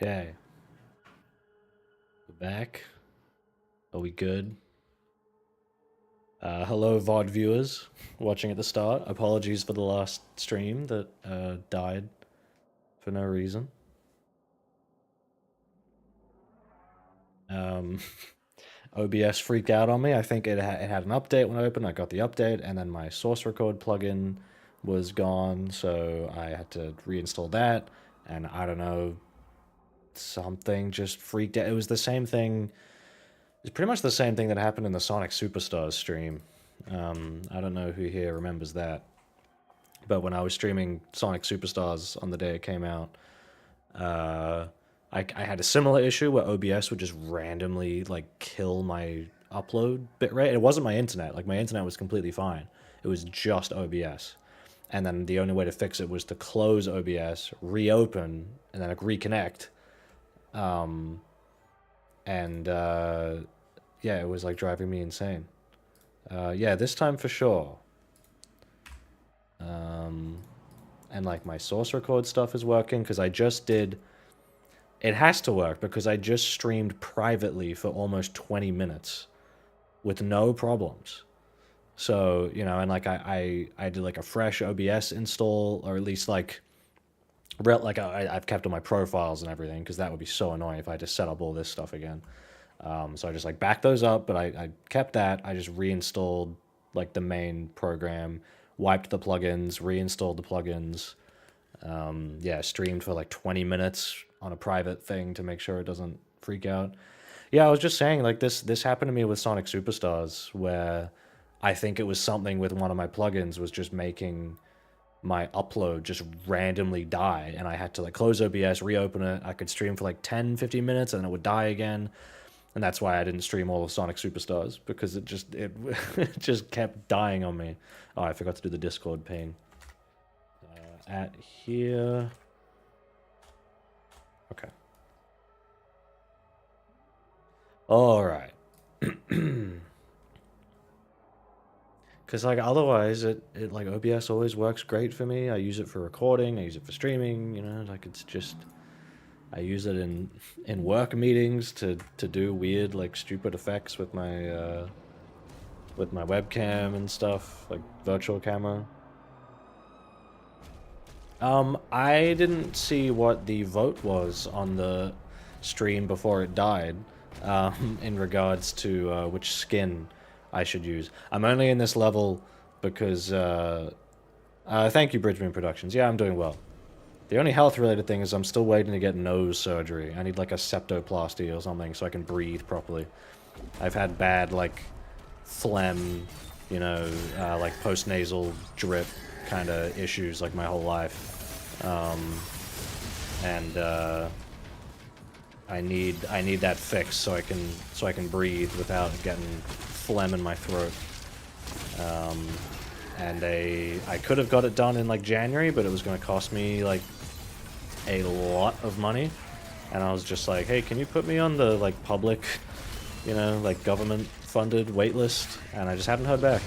Okay. We're back. Are we good? Hello, VOD viewers watching at the start. Apologies for the last stream that died for no reason. OBS freaked out on me. I think it had an update when I opened. I got the update, and then my source record plugin was gone, so I had to reinstall that. And I don't know, something just freaked out. It was the same thing. It's pretty much the same thing that happened in the Sonic Superstars stream. I don't know who here remembers that, but when I was streaming Sonic Superstars on the day it came out, I had a similar issue where OBS would just randomly like kill my upload bitrate. It wasn't my internet; like my internet was completely fine. It was just OBS, and then the only way to fix it was to close OBS, reopen, and then like, reconnect. Yeah, it was like driving me insane. Yeah, this time for sure. And like my source record stuff is working because I just did. It has to work because I just streamed privately for almost 20 minutes with no problems. So, you know, and like I did like a fresh OBS install, or at least like I've kept all my profiles and everything because that would be so annoying if I had to set up all this stuff again. So I just like backed those up, but I kept that. I just reinstalled like the main program, wiped the plugins, reinstalled the plugins. Yeah, streamed for like 20 minutes on a private thing to make sure it doesn't freak out. Yeah, I was just saying like this happened to me with Sonic Superstars where I think it was something with one of my plugins was just making my upload just randomly die, and I had to like close OBS, reopen it. I could stream for like 10-15 minutes and then it would die again. And that's why I didn't stream all of Sonic Superstars, because it it just kept dying on me. Oh, I forgot to do the Discord ping. At here. Okay. All right. Because like otherwise, it like OBS always works great for me. I use it for recording. I use it for streaming. You know, like it's just. I use it in work meetings to do weird like stupid effects with my webcam and stuff, like virtual camera. I didn't see what the vote was on the stream before it died, in regards to which skin I should use. I'm only in this level because thank you, Bridgman Productions. Yeah, I'm doing well. The only health-related thing is I'm still waiting to get nose surgery. I need like a septoplasty or something so I can breathe properly. I've had bad like phlegm, you know, like post-nasal drip kind of issues like my whole life. I need that fixed so I can breathe without getting phlegm in my throat. I could have got it done in like January, but it was going to cost me like a lot of money, and I was just like, hey, can you put me on the like public, you know, like government funded wait list? And I just haven't heard back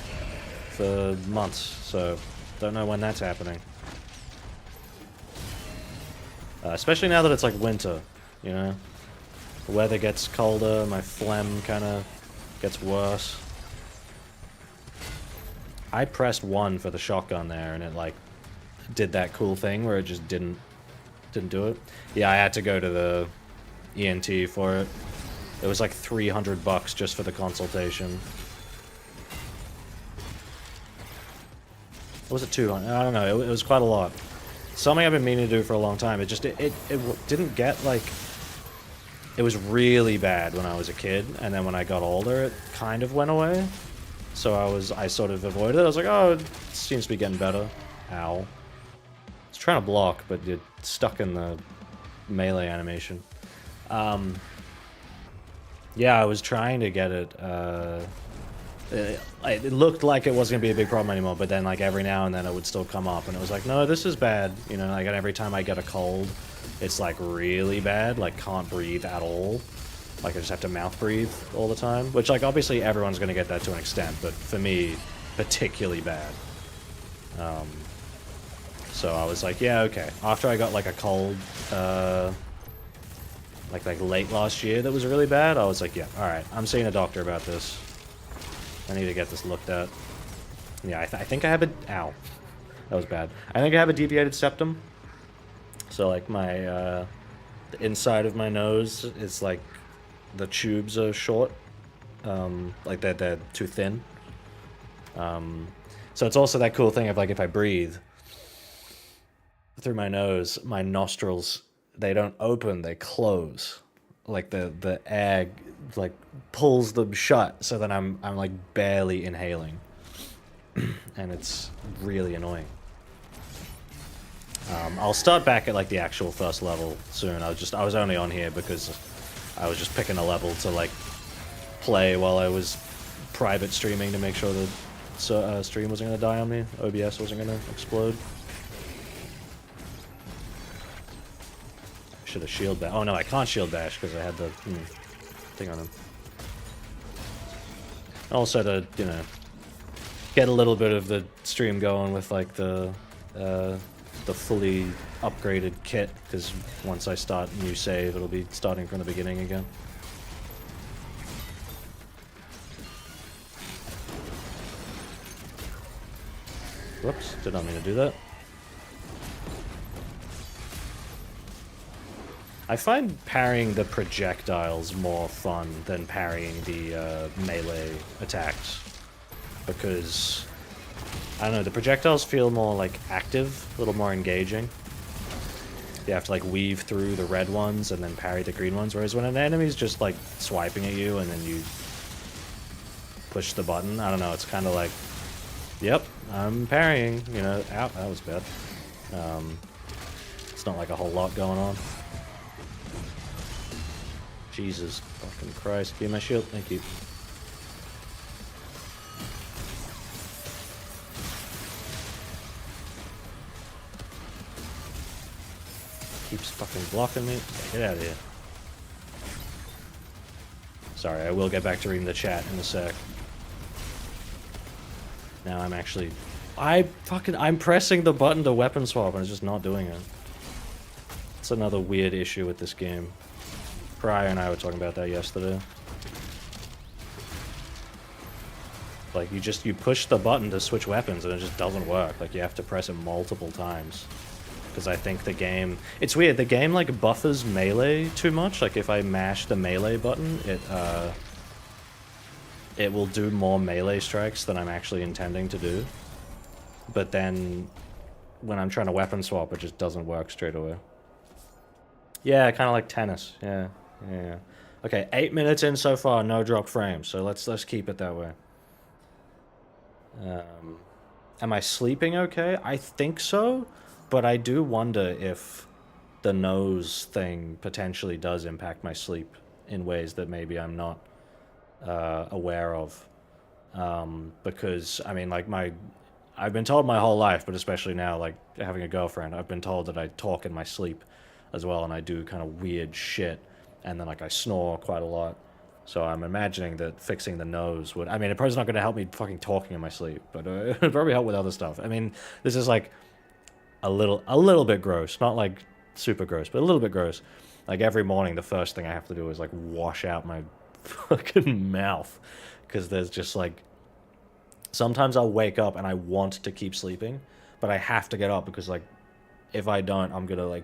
for months, so don't know when that's happening. Especially now that it's like winter, you know, the weather gets colder, my phlegm kind of gets worse. I pressed 1 for the shotgun there, and it like did that cool thing where it just didn't do it. Yeah, I had to go to the ENT for it. It was like $300 just for the consultation. Or was it 200? I don't know. It was quite a lot. Something I've been meaning to do for a long time. It just it didn't get like. It was really bad when I was a kid, and then when I got older, it kind of went away. So I sort of avoided it. I was like, oh, it seems to be getting better. Ow. I was trying to block, but you're stuck in the melee animation. Yeah, I was trying to get it. It looked like it wasn't gonna be a big problem anymore, but then like every now and then it would still come up, and it was like, no, this is bad. You know, like every time I get a cold, it's like really bad. Like can't breathe at all. Like I just have to mouth breathe all the time, which like obviously everyone's gonna get that to an extent, but for me, particularly bad. So I was like, yeah, okay. After I got like a cold, like late last year that was really bad, I was like, yeah, alright, I'm seeing a doctor about this. I need to get this looked at. Yeah, I think I have a... Ow. That was bad. I think I have a deviated septum. So, like, my, the inside of my nose is, like, the tubes are short. Like, they're too thin. So it's also that cool thing of, like, if I breathe through my nose, my nostrils, they don't open, they close. Like, the air, like, pulls them shut, so then I'm like, barely inhaling. And it's really annoying. I'll start back at like the actual first level soon. I was only on here because I was just picking a level to like play while I was private streaming to make sure the stream wasn't gonna die on me. OBS wasn't gonna explode. I should have shield bash. Oh no, I can't shield bash because I had the thing on him. Also to, you know, get a little bit of the stream going with like the fully upgraded kit, because once I start new save, it'll be starting from the beginning again. Whoops, did not mean to do that. I find parrying the projectiles more fun than parrying the melee attacks, because I don't know, the projectiles feel more like active, a little more engaging. You have to like weave through the red ones and then parry the green ones, whereas when an enemy's just like swiping at you and then you push the button, I don't know, it's kind of like, yep, I'm parrying, you know. Ow, that was bad. It's not like a whole lot going on. Jesus fucking Christ, give me my shield, thank you. Keeps fucking blocking me. Get out of here. Sorry, I will get back to reading the chat in a sec. Now I'm actually... I'm pressing the button to weapon swap and it's just not doing it. It's another weird issue with this game. Prior and I were talking about that yesterday. Like, you push the button to switch weapons and it just doesn't work. Like, you have to press it multiple times. Because I think the game... It's weird, the game, like, buffers melee too much. Like, if I mash the melee button, it will do more melee strikes than I'm actually intending to do. But then, when I'm trying to weapon swap, it just doesn't work straight away. Yeah, kind of like tennis. Yeah. Okay, 8 minutes in so far, no drop frames. So let's keep it that way. Am I sleeping okay? I think so. But I do wonder if the nose thing potentially does impact my sleep in ways that maybe I'm not aware of. Because, I mean, like, I've been told my whole life, but especially now, like, having a girlfriend, I've been told that I talk in my sleep as well, and I do kind of weird shit, and then, like, I snore quite a lot. So I'm imagining that fixing the nose would... I mean, it probably not going to help me fucking talking in my sleep, but it would probably help with other stuff. I mean, this is, like... a little bit gross, not like super gross, but a little bit gross. Like every morning, the first thing I have to do is like wash out my fucking mouth, because there's just like, sometimes I'll wake up and I want to keep sleeping, but I have to get up because like, if I don't, I'm gonna like,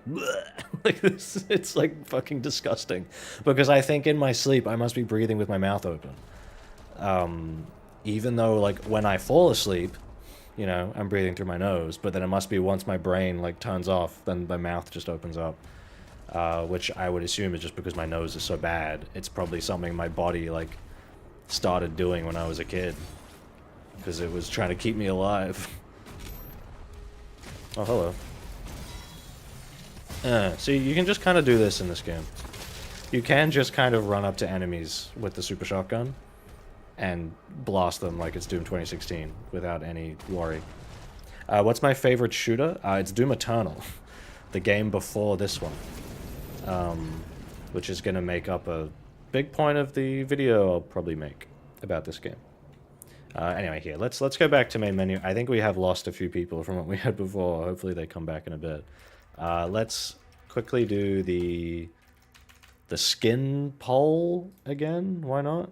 like this. It's like fucking disgusting, because I think in my sleep I must be breathing with my mouth open, even though like when I fall asleep, you know, I'm breathing through my nose, but then it must be once my brain, like, turns off, then my mouth just opens up. Which I would assume is just because my nose is so bad. It's probably something my body, like, started doing when I was a kid. Because it was trying to keep me alive. Oh, hello. See, you can just kind of do this in this game. You can just kind of run up to enemies with the super shotgun and blast them like it's Doom 2016 without any worry. What's my favorite shooter? It's Doom Eternal, the game before this one, which is going to make up a big point of the video I'll probably make about this game. Anyway, here, let's go back to main menu. I think we have lost a few people from what we had before. Hopefully they come back in a bit. Let's quickly do the the skin poll again. Why not?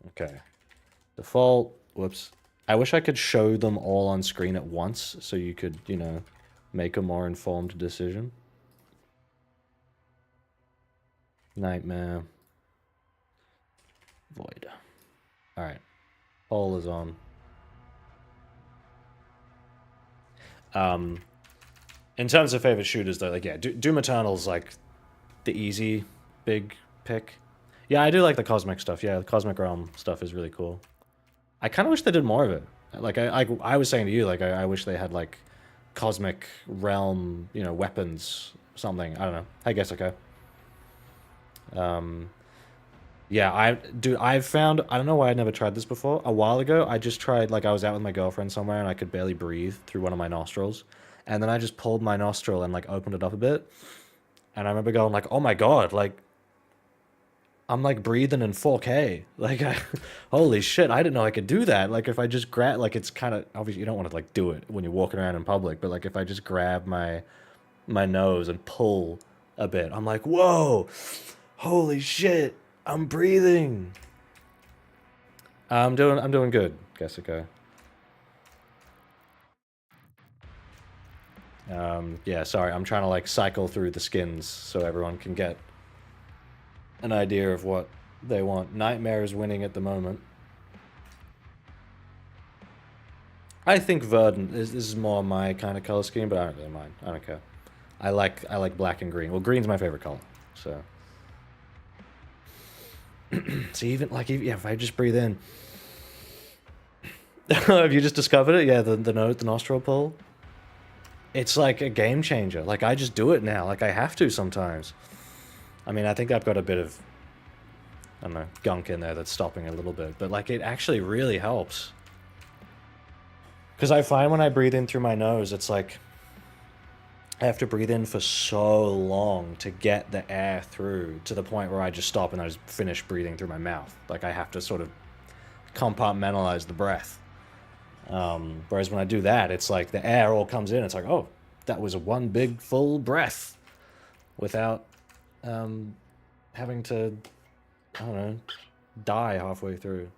Okay. Default. Whoops. I wish I could show them all on screen at once so you could, you know, make a more informed decision. Nightmare. Void. Alright. Poll is on. In terms of favorite shooters, though, like, yeah, Doom Eternal's, like, the easy big pick. Yeah, I do like the Cosmic stuff. Yeah, the Cosmic Realm stuff is really cool. I kind of wish they did more of it. Like, I was saying to you, like, I wish they had, like, Cosmic Realm, you know, weapons, something. I don't know. I guess okay. Yeah, I've found, I don't know why I'd never tried this before. A while ago, I just tried, like, I was out with my girlfriend somewhere and I could barely breathe through one of my nostrils. And then I just pulled my nostril and, like, opened it up a bit. And I remember going, like, oh my god, like, I'm, like, breathing in 4K. Like, holy shit, I didn't know I could do that. Like, if I just grab, like, it's kind of, obviously, you don't want to, like, do it when you're walking around in public. But, like, if I just grab my nose and pull a bit, I'm like, whoa, holy shit. I'm breathing. I'm doing good, Jessica. Yeah, sorry, I'm trying to like cycle through the skins so everyone can get an idea of what they want. Nightmare is winning at the moment. I think Verdant this is more my kind of color scheme, but I don't really mind. I don't care. I like black and green. Well, green's my favorite color, so. So even like yeah, if I just breathe in. Have you just discovered it? Yeah, the nostril pull. It's like a game changer. Like I just do it now. Like I have to sometimes. I mean, I think I've got a bit of, I don't know, gunk in there that's stopping a little bit, but like it actually really helps. Because I find when I breathe in through my nose, it's like I have to breathe in for so long to get the air through to the point where I just stop and I just finish breathing through my mouth. Like I have to sort of compartmentalize the breath. Whereas when I do that, it's like the air all comes in. It's like, oh, that was one big full breath without having to, I don't know, die halfway through.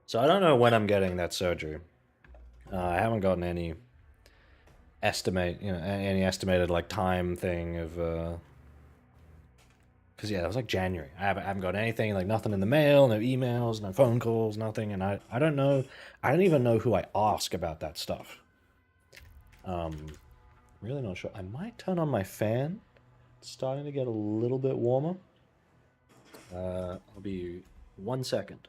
So I don't know when I'm getting that surgery. I haven't gotten any any estimated like time thing of because yeah, that was like January. I haven't got anything, like nothing in the mail, no emails, no phone calls, nothing, and I don't know, I don't even know who I ask about that stuff. Really not sure. I might turn on my fan. It's starting to get a little bit warmer. I'll be 1 second.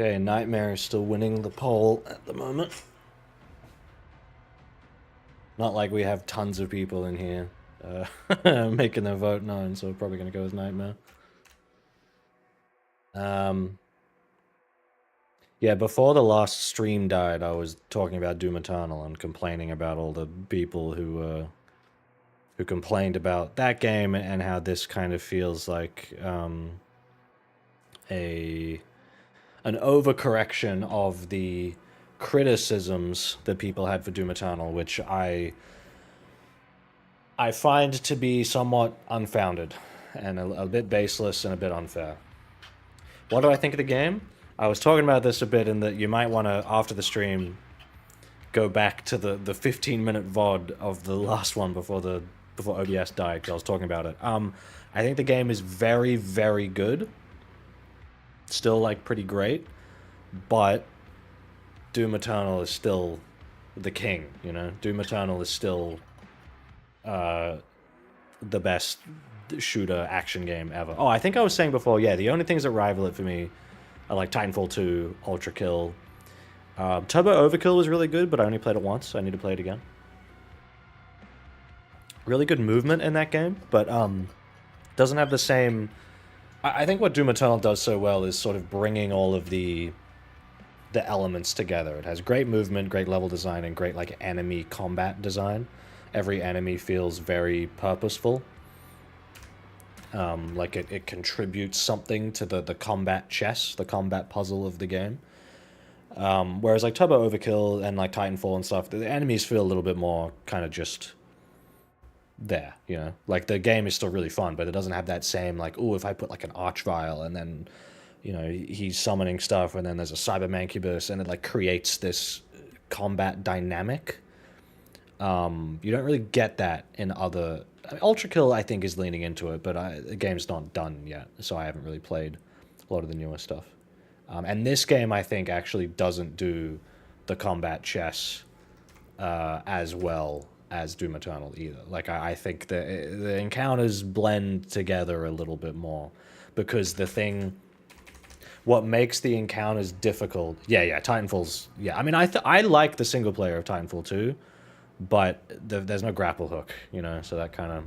Okay, Nightmare is still winning the poll at the moment. Not like we have tons of people in here making their vote known, so we're probably going to go with Nightmare. Yeah, before the last stream died, I was talking about Doom Eternal and complaining about all the people who complained about that game and how this kind of feels like an overcorrection of the criticisms that people had for Doom Eternal, which I find to be somewhat unfounded and a bit baseless and a bit unfair. What do I think of the game? I was talking about this a bit in that you might want to, after the stream, go back to the 15-minute VOD of the last one before OBS died, because I was talking about it. I think the game is very, very good. Still, like, pretty great. But Doom Eternal is still the king, you know? Doom Eternal is still the best shooter action game ever. Oh, I think I was saying before, yeah, the only things that rival it for me are like Titanfall 2, Ultra Kill. Turbo Overkill was really good, but I only played it once. I need to play it again. Really good movement in that game, but doesn't have the same... I think what Doom Eternal does so well is sort of bringing all of the elements together. It has great movement, great level design, and great like enemy combat design. Every enemy feels very purposeful. Like it contributes something to the combat chess, the combat puzzle of the game. Whereas like Turbo Overkill and like Titanfall and stuff, the enemies feel a little bit more kind of just there, you know? Like the game is still really fun, but it doesn't have that same like, oh, if I put like an Archvile and then, you know, he's summoning stuff and then there's a Cyber Mancubus and it like creates this combat dynamic. You don't really get that in other... I mean, Ultra Kill, I think, is leaning into it, but the game's not done yet, so I haven't really played a lot of the newer stuff. And this game, I think, actually doesn't do the combat chess as well as Doom Eternal either. Like, I think the encounters blend together a little bit more, because the thing... What makes the encounters difficult... Yeah, Titanfall's... Yeah, I mean, I like the single player of Titanfall 2, but there's no grapple hook, you know, so that kind of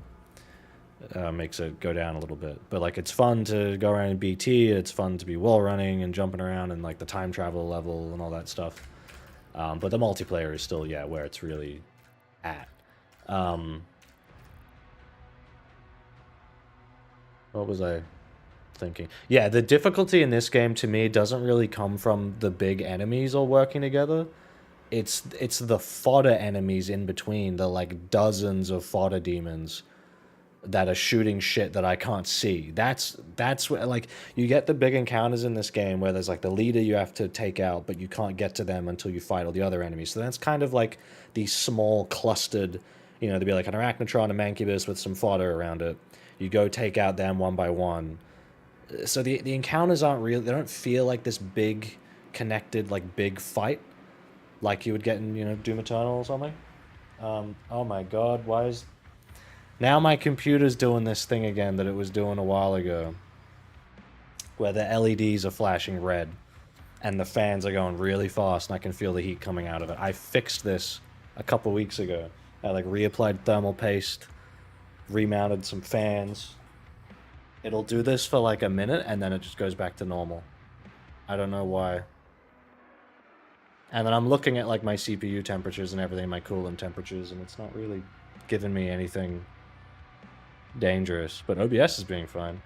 makes it go down a little bit. But like, it's fun to go around in BT, it's fun to be wall running and jumping around and like the time travel level and all that stuff. But the multiplayer is still, yeah, where it's really at. What was I thinking? Yeah, the difficulty in this game to me doesn't really come from the big enemies all working together. It's the fodder enemies in between, the like dozens of fodder demons that are shooting shit that I can't see. That's where, like, you get the big encounters in this game where there's like the leader you have to take out, but you can't get to them until you fight all the other enemies. So that's kind of like these small clustered, you know, there'd be like an Arachnotron, a Mancubus with some fodder around it. You go take out them one by one. So the encounters aren't real. They don't feel like this big connected, like big fight like you would get in, you know, Doom Eternal or something. Oh my god, why is... Now my computer's doing this thing again that it was doing a while ago, where the LEDs are flashing red, and the fans are going really fast, and I can feel the heat coming out of it. I fixed this a couple weeks ago. I, like, reapplied thermal paste, remounted some fans. It'll do this for, like, a minute, and then it just goes back to normal. I don't know why. And then I'm looking at like my CPU temperatures and everything, my coolant temperatures, and it's not really giving me anything dangerous. But OBS is being fine.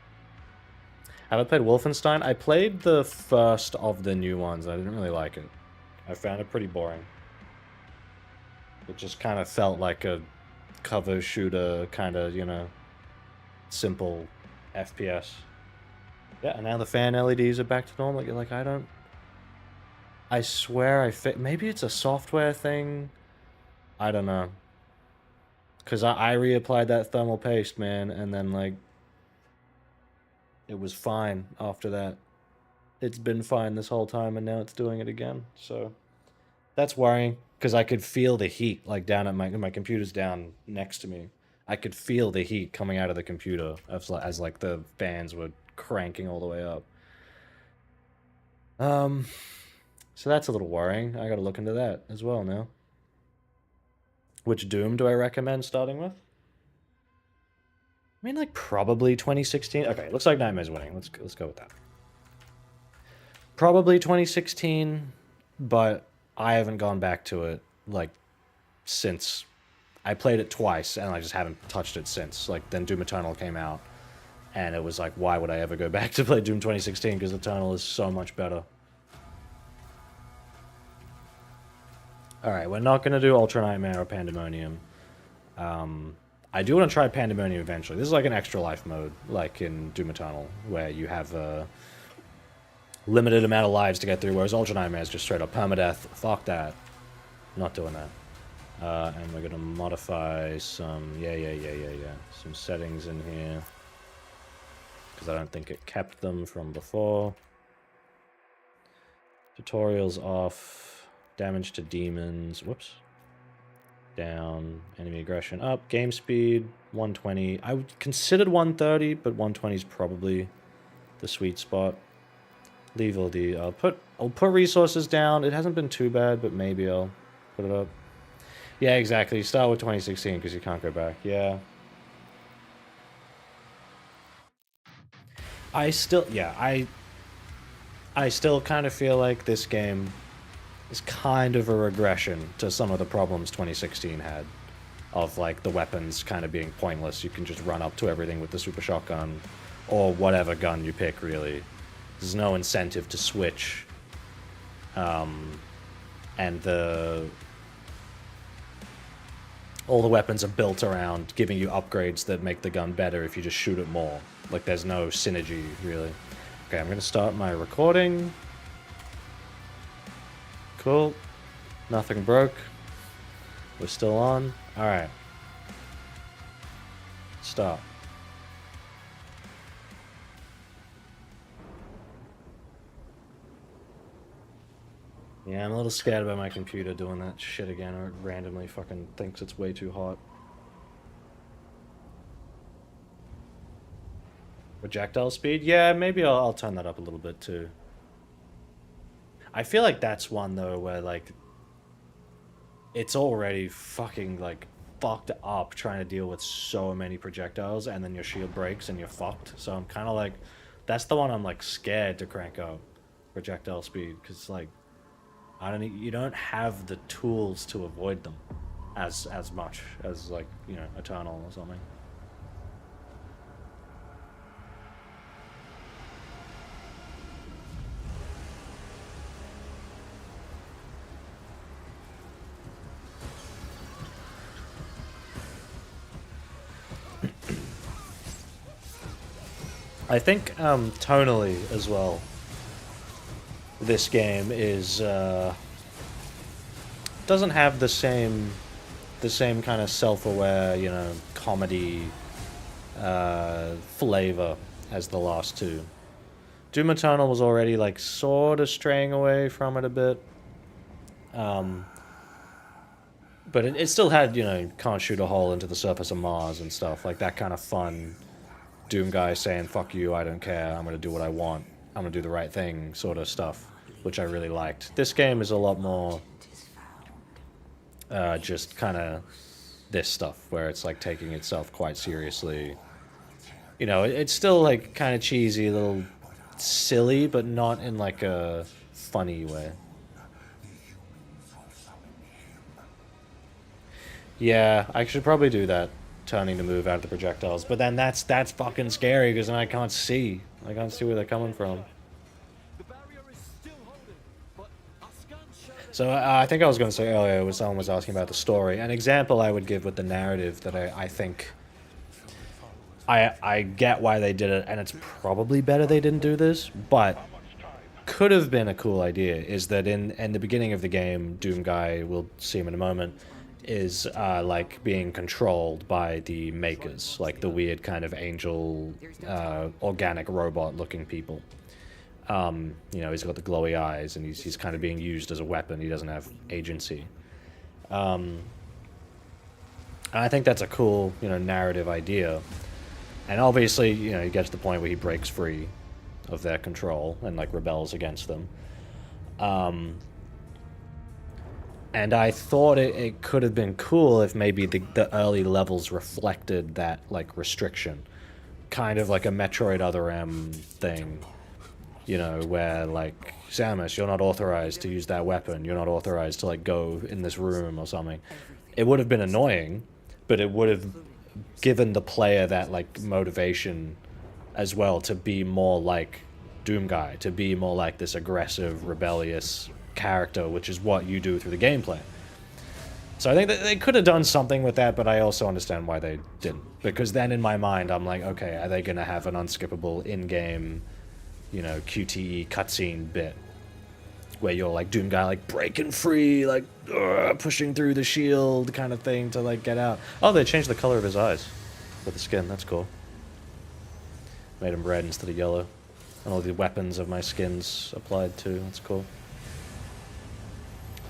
Have I played Wolfenstein? I played the first of the new ones. I didn't really like it. I found it pretty boring. It just kind of felt like a cover shooter, kind of, you know, simple FPS. Yeah, and now the fan LEDs are back to normal. Like, I swear maybe it's a software thing. I don't know. Because I reapplied that thermal paste, man, and then, like, it was fine after that. It's been fine this whole time, and now it's doing it again. So that's worrying, because I could feel the heat, like, down at my computer's down next to me. I could feel the heat coming out of the computer as like, the fans were cranking all the way up. So that's a little worrying. I gotta look into that as well now. Which Doom do I recommend starting with? I mean, like, probably 2016. Okay, looks like Nightmare's winning. Let's go with that. Probably 2016, but I haven't gone back to it, like, since... I played it twice, and I just haven't touched it since. Like, then Doom Eternal came out, and it was like, why would I ever go back to play Doom 2016? Because Eternal is so much better. Alright, we're not going to do Ultra Nightmare or Pandemonium. I do want to try Pandemonium eventually. This is like an extra life mode, like in Doom Eternal, where you have a limited amount of lives to get through, whereas Ultra Nightmare is just straight up permadeath. Fuck that. Not doing that. And we're going to modify some... some settings in here. Because I don't think it kept them from before. Tutorials off. Damage to demons. Whoops. Down. Enemy aggression up. Game speed 120. I considered 130, but 120 is probably the sweet spot. Leave LD. I'll put resources down. It hasn't been too bad, but maybe I'll put it up. Yeah, exactly. You start with 2016 because you can't go back. Yeah. I still, yeah, I still kind of feel like this game is kind of a regression to some of the problems 2016 had. Of like the weapons kind of being pointless. You can just run up to everything with the super shotgun or whatever gun you pick, really. There's no incentive to switch. And all the weapons are built around giving you upgrades that make the gun better if you just shoot it more. Like there's no synergy, really. Okay, I'm gonna start my recording. Cool. Nothing broke. We're still on. Alright. Stop. Yeah, I'm a little scared about my computer doing that shit again, or it randomly fucking thinks it's way too hot. Projectile speed? Yeah, maybe I'll turn that up a little bit too. I feel like that's one though where like it's already fucking like fucked up trying to deal with so many projectiles and then your shield breaks and you're fucked. So I'm kind of like, that's the one I'm like scared to crank up, projectile speed, because like you don't have the tools to avoid them as much as like, you know, Eternal or something. I think tonally as well, this game is doesn't have the same kind of self-aware, you know, comedy flavor as the last two. Doom Eternal was already like sort of straying away from it a bit. But it still had, you know, can't shoot a hole into the surface of Mars and stuff, like that kind of fun Doom guy saying, fuck you, I don't care, I'm gonna do what I want, I'm gonna do the right thing sort of stuff, which I really liked. This game is a lot more just kind of this stuff, where it's like taking itself quite seriously. You know, it's still like kind of cheesy, a little silly, but not in like a funny way. Yeah, I should probably do that, turning to move out of the projectiles. But then that's fucking scary because then I can't see. I can't see where they're coming from. So I think I was going to say earlier when someone was asking about the story. An example I would give with the narrative that I think I get why they did it, and it's probably better they didn't do this, but could have been a cool idea, is that in the beginning of the game, Doom Guy, we'll see him in a moment, is like being controlled by the makers, like the weird kind of angel, organic robot looking people. You know, he's got the glowy eyes and he's kind of being used as a weapon. He doesn't have agency. I think that's a cool, you know, narrative idea. And obviously, you know, he gets to the point where he breaks free of their control and like rebels against them. And I thought it could have been cool if maybe the early levels reflected that like restriction, kind of like a Metroid Other M thing, you know, where like, Samus, you're not authorized to use that weapon, you're not authorized to like go in this room or something. It would have been annoying, but it would have given the player that like motivation as well to be more like Doom Guy, to be more like this aggressive, rebellious character, which is what you do through the gameplay. So I think that they could have done something with that, but I also understand why they didn't. Because then in my mind, I'm like, okay, are they going to have an unskippable in-game, you know, QTE cutscene bit where you're like Doom Guy, like breaking free, like pushing through the shield kind of thing to like get out. Oh, they changed the color of his eyes with the skin. That's cool. Made him red instead of yellow. And all the weapons of my skins applied too. That's cool.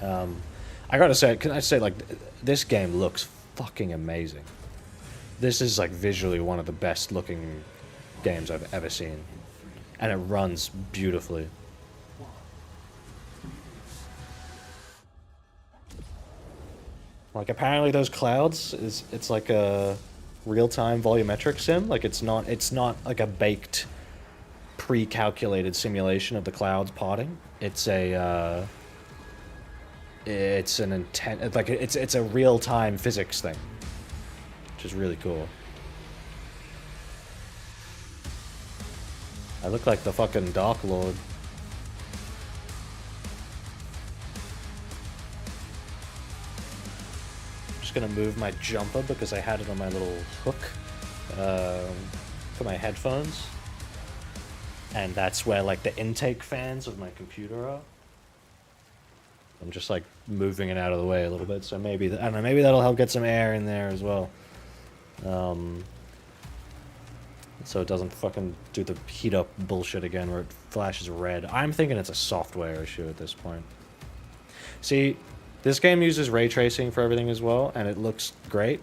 I gotta say, can I say, like, this game looks fucking amazing. This is, like, visually one of the best looking games I've ever seen. And it runs beautifully. Like, apparently those clouds it's like a real-time volumetric sim. Like, it's not like a baked, pre-calculated simulation of the clouds parting. It's a it's an intent, like it's a real-time physics thing, which is really cool. I look like the fucking Dark Lord. I'm just gonna move my jumper because I had it on my little hook for my headphones. And that's where, like, the intake fans of my computer are. I'm just, like, moving it out of the way a little bit, so maybe, I don't know, maybe that'll help get some air in there as well. So it doesn't fucking do the heat up bullshit again where it flashes red. I'm thinking it's a software issue at this point. See, this game uses ray tracing for everything as well, and it looks great.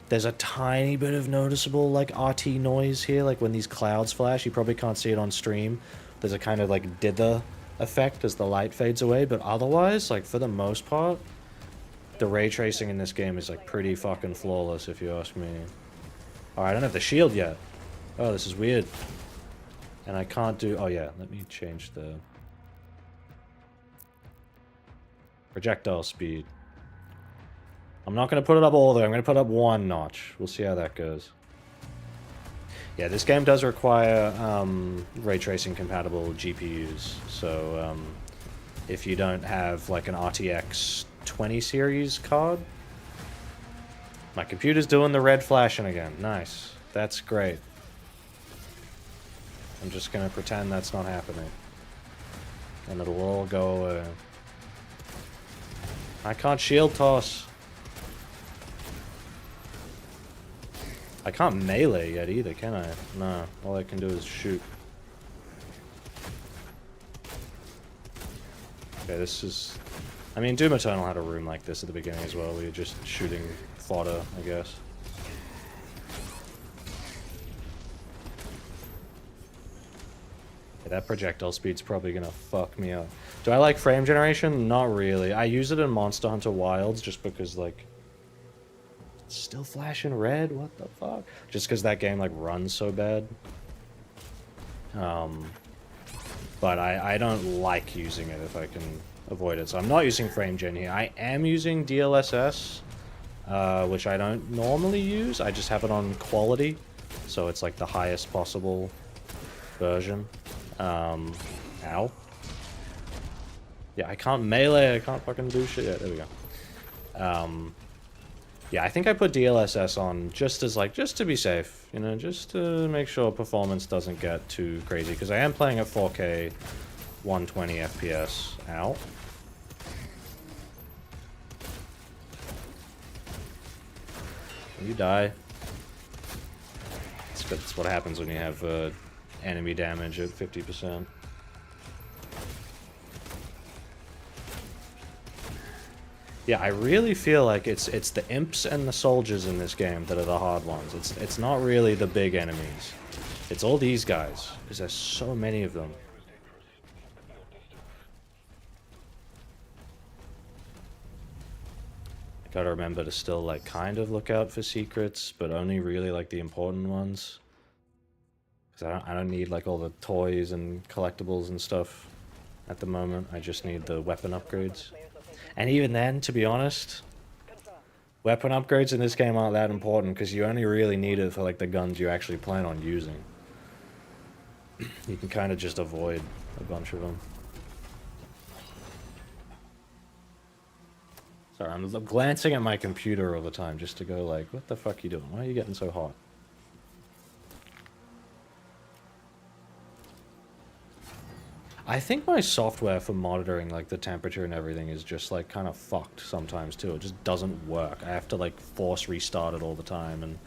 There's a tiny bit of noticeable, like, RT noise here, like when these clouds flash. You probably can't see it on stream. There's a kind of, like, dither effect as the light fades away, but otherwise, like, for the most part, the ray tracing in this game is, like, pretty fucking flawless, if you ask me. Oh, I don't have the shield yet. Oh, this is weird. And I can't do... Oh, yeah, let me change the... projectile speed. I'm not going to put it up all the way. I'm going to put it up one notch. We'll see how that goes. Yeah, this game does require ray tracing compatible GPUs. So if you don't have like an RTX 20 series card, my computer's doing the red flashing again. Nice. That's great. I'm just going to pretend that's not happening. And it'll all go away. I can't shield toss. I can't melee yet either, can I? No, all I can do is shoot. Okay, this is... I mean, Doom Eternal had a room like this at the beginning as well, where you're just shooting fodder, I guess. Yeah, that projectile speed's probably gonna fuck me up. Do I like frame generation? Not really. I use it in Monster Hunter Wilds just because, like... It's still flashing red? What the fuck? Just because that game, like, runs so bad. But I don't like using it if I can avoid it. So I'm not using frame gen here. I am using DLSS, which I don't normally use. I just have it on quality. So it's, like, the highest possible version. Ow. Yeah, I can't melee. I can't fucking do shit. Yeah, there we go. Yeah, I think I put DLSS on just as, like, just to be safe, you know, just to make sure performance doesn't get too crazy, because I am playing at 4K 120 FPS. Ow. You die. That's what happens when you have enemy damage at 50%. Yeah, I really feel like it's the imps and the soldiers in this game that are the hard ones. It's not really the big enemies. It's all these guys, because there's so many of them. I gotta remember to still, like, kind of look out for secrets, but only really, like, the important ones. Because I don't need, like, all the toys and collectibles and stuff at the moment. I just need the weapon upgrades. And even then, to be honest, weapon upgrades in this game aren't that important, because you only really need it for, like, the guns you actually plan on using. You can kind of just avoid a bunch of them. Sorry, I'm glancing at my computer all the time just to go, like, what the fuck are you doing? Why are you getting so hot? I think my software for monitoring, like, the temperature and everything is just, like, kind of fucked sometimes, too. It just doesn't work. I have to, like, force restart it all the time and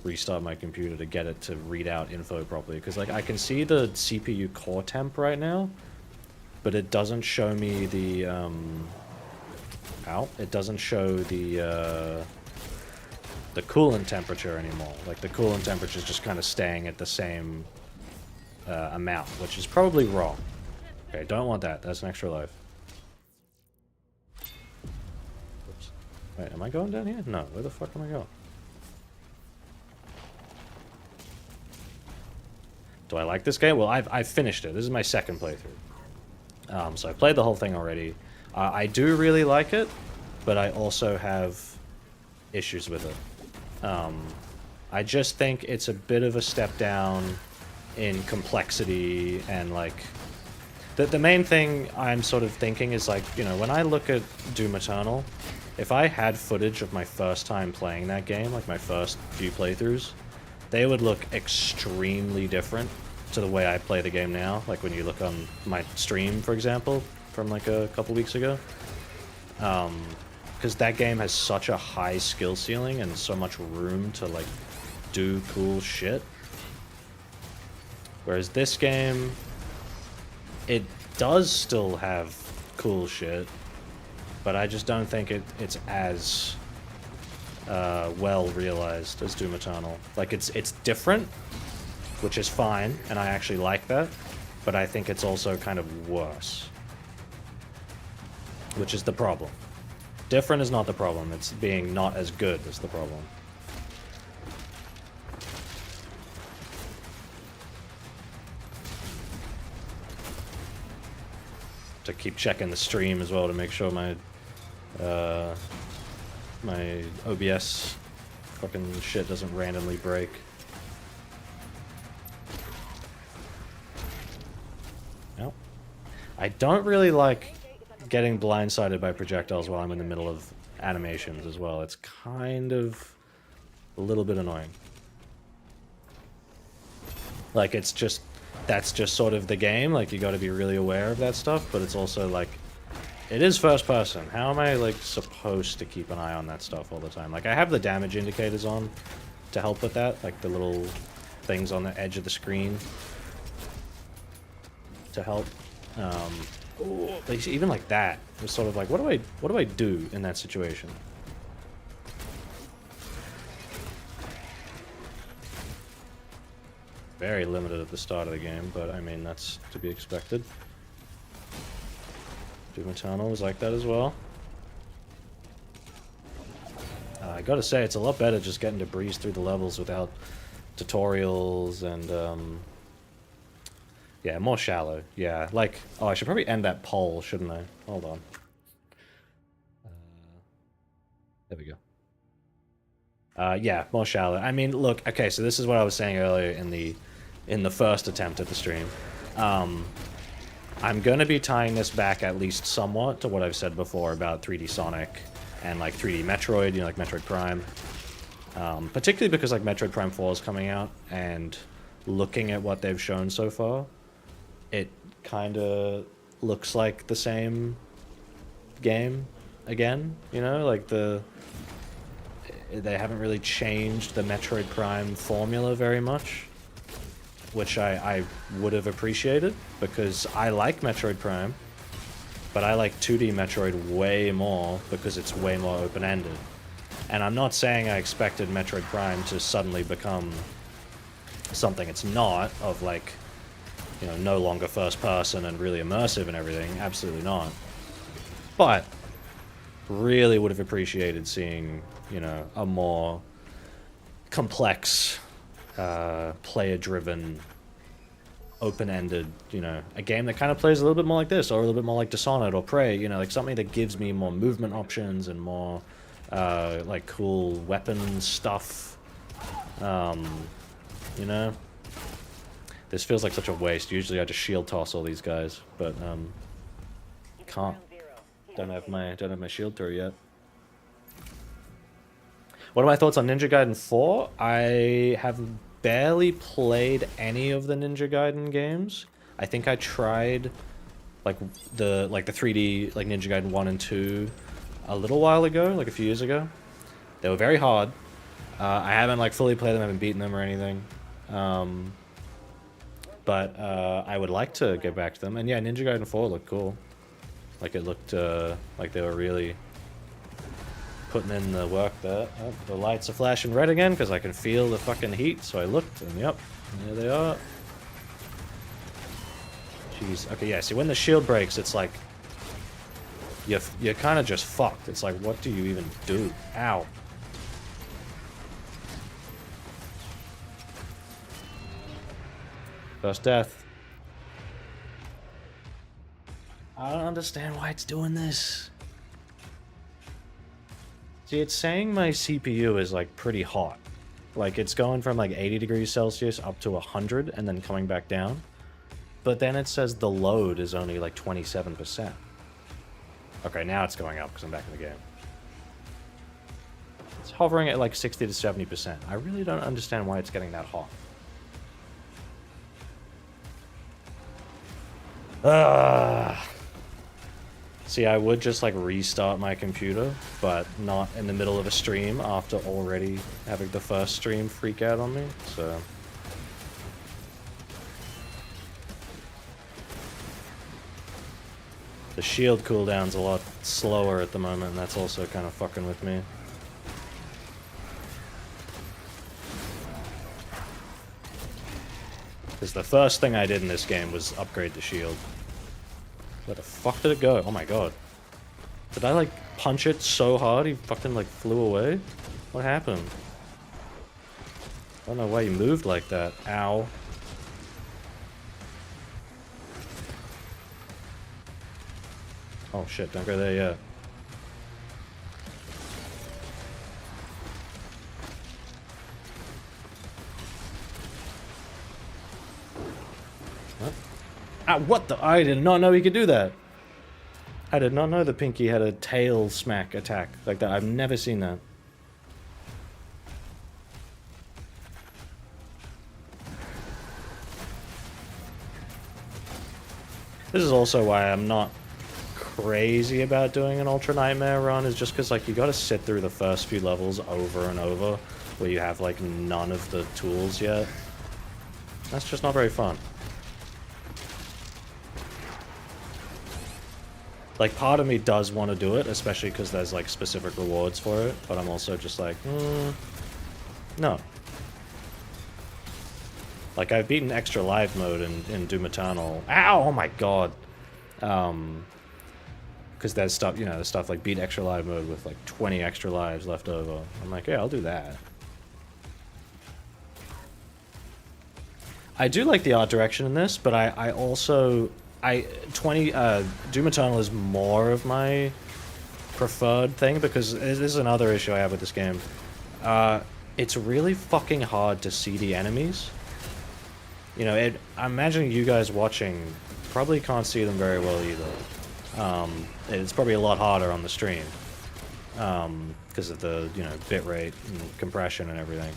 restart my computer to get it to read out info properly. Because, like, I can see the CPU core temp right now, but it doesn't show me the, it doesn't show the coolant temperature anymore. Like, the coolant temperature is just kind of staying at the same amount, which is probably wrong. Okay, don't want that. That's an extra life. Oops. Wait, am I going down here? No, where the fuck am I going? Do I like this game? Well, I've finished it. This is my second playthrough. So I played the whole thing already. I do really like it, but I also have issues with it. I just think it's a bit of a step down in complexity and, like... The main thing I'm sort of thinking is, like, you know, when I look at Doom Eternal, if I had footage of my first time playing that game, like my first few playthroughs, they would look extremely different to the way I play the game now. Like when you look on my stream, for example, from like a couple weeks ago. Because that game has such a high skill ceiling and so much room to, like, do cool shit. Whereas this game, it does still have cool shit, but I just don't think it's as well realized as Doom Eternal. Like, it's different, which is fine, and I actually like that, but I think it's also kind of worse. Which is the problem. Different is not the problem, it's being not as good is the problem. To keep checking the stream as well to make sure my my OBS fucking shit doesn't randomly break. No. I don't really like getting blindsided by projectiles while I'm in the middle of animations as well. It's kind of a little bit annoying. Like, it's just... that's just sort of the game, like, you gotta be really aware of that stuff, but it's also, like, it is first person. How am I, like, supposed to keep an eye on that stuff all the time? Like, I have the damage indicators on to help with that, like the little things on the edge of the screen to help. But even like that, it's sort of like, what do I do in that situation? Very limited at the start of the game, but I mean, that's to be expected. Doom Eternal was like that as well. I gotta say, it's a lot better just getting to breeze through the levels without tutorials and, yeah, more shallow. Yeah, like... oh, I should probably end that poll, shouldn't I? Hold on. There we go. Yeah, more shallow. I mean, look, okay, so this is what I was saying earlier in the first attempt at the stream. I'm gonna be tying this back at least somewhat to what I've said before about 3D Sonic and, like, 3D Metroid, you know, like Metroid Prime. Particularly because, like, Metroid Prime 4 is coming out, and looking at what they've shown so far, it kind of looks like the same game again, you know? Like, they haven't really changed the Metroid Prime formula very much, which I would have appreciated, because I like Metroid Prime, but I like 2D Metroid way more because it's way more open-ended. And I'm not saying I expected Metroid Prime to suddenly become something it's not, of, like, you know, no longer first person and really immersive and everything. Absolutely not. But really would have appreciated seeing, you know, a more complex, player-driven, open-ended, you know, a game that kind of plays a little bit more like this, or a little bit more like Dishonored or Prey, you know, like something that gives me more movement options and more, like, cool weapon stuff, you know? This feels like such a waste. Usually I just shield toss all these guys, but, can't. Don't have my shield throw yet. What are my thoughts on Ninja Gaiden 4? I have barely played any of the Ninja Gaiden games. I think I tried like the 3D like Ninja Gaiden 1 and 2 a little while ago, like a few years ago. They were very hard. I haven't like fully played them, I haven't beaten them or anything. But I would like to get back to them. And yeah, Ninja Gaiden 4 looked cool. Like it looked like they were really putting in the work there. Oh, the lights are flashing red again because I can feel the fucking heat. So I looked, and yep, there they are. Jeez. Okay, yeah. See, when the shield breaks, it's like you're kind of just fucked. It's like, what do you even do? Ow. First death. I don't understand why it's doing this. See, it's saying my CPU is like pretty hot. Like it's going from like 80 degrees Celsius up to 100 and then coming back down. But then it says the load is only like 27%. Okay, now it's going up because I'm back in the game. It's hovering at like 60 to 70%. I really don't understand why it's getting that hot. See, I would just like restart my computer, but not in the middle of a stream after already having the first stream freak out on me, so... The shield cooldown's a lot slower at the moment, and that's also kind of fucking with me. Because the first thing I did in this game was upgrade the shield. Where the fuck did it go? Oh my god. Did I like punch it so hard he fucking like flew away? What happened? I don't know why he moved like that. Ow. Oh shit, don't go there yet. What? Ah, what the? I did not know he could do that. I did not know the Pinky had a tail smack attack like that. I've never seen that. This is also why I'm not crazy about doing an Ultra Nightmare run, is just because like you gotta sit through the first few levels over and over where you have like none of the tools yet. That's just not very fun. Like part of me does want to do it, especially because there's like specific rewards for it, but I'm also just like, no. Like I've beaten extra live mode in Doom Eternal. Ow! Oh my god. Because there's stuff, you know, there's stuff like beat extra live mode with like 20 extra lives left over. I'm like, yeah, I'll do that. I do like the art direction in this, but I also... Doom Eternal is more of my preferred thing, because this is another issue I have with this game. It's really fucking hard to see the enemies. You know, I'm imagining you guys watching probably can't see them very well either. It's probably a lot harder on the stream. Because of the, you know, bitrate and compression and everything.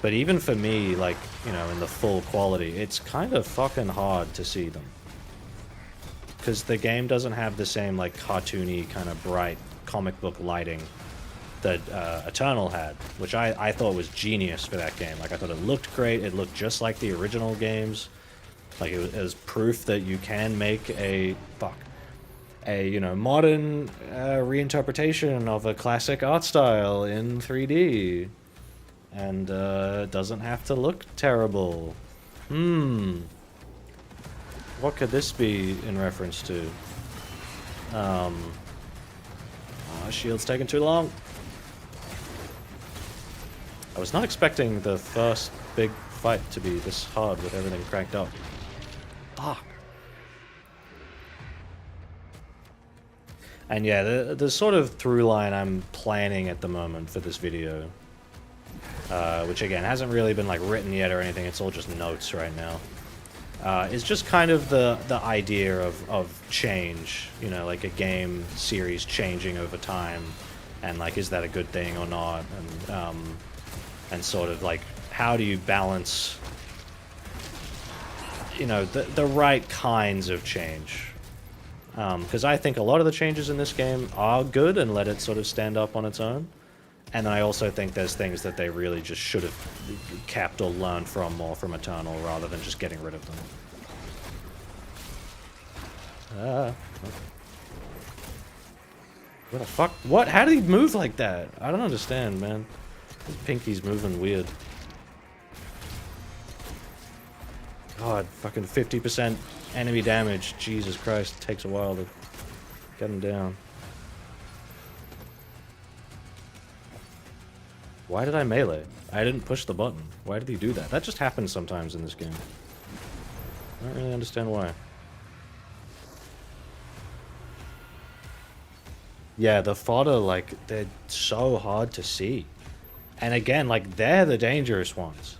But even for me, like, you know, in the full quality, it's kind of fucking hard to see them. Because the game doesn't have the same, like, cartoony, kind of bright comic book lighting that Eternal had, which I thought was genius for that game. Like, I thought it looked great, it looked just like the original games. Like, it was proof that you can make a, you know, modern reinterpretation of a classic art style in 3D. And it doesn't have to look terrible. What could this be in reference to? Oh, shield's taking too long. I was not expecting the first big fight to be this hard with everything cranked up. Fuck. And yeah, the sort of through line I'm planning at the moment for this video, which again hasn't really been like written yet or anything, it's all just notes right now, is just kind of the idea of change, you know, like a game series changing over time, and like, is that a good thing or not, and sort of like, how do you balance, you know, the right kinds of change. Because I think a lot of the changes in this game are good and let it sort of stand up on its own. And I also think there's things that they really just should have kept or learned from more from Eternal rather than just getting rid of them. What the fuck? What? How did he move like that? I don't understand, man. His pinky's moving weird. God, fucking 50% enemy damage. Jesus Christ, it takes a while to get him down. Why did I melee? I didn't push the button. Why did he do that? That just happens sometimes in this game. I don't really understand why. Yeah, the fodder, like, they're so hard to see. And again, like, they're the dangerous ones.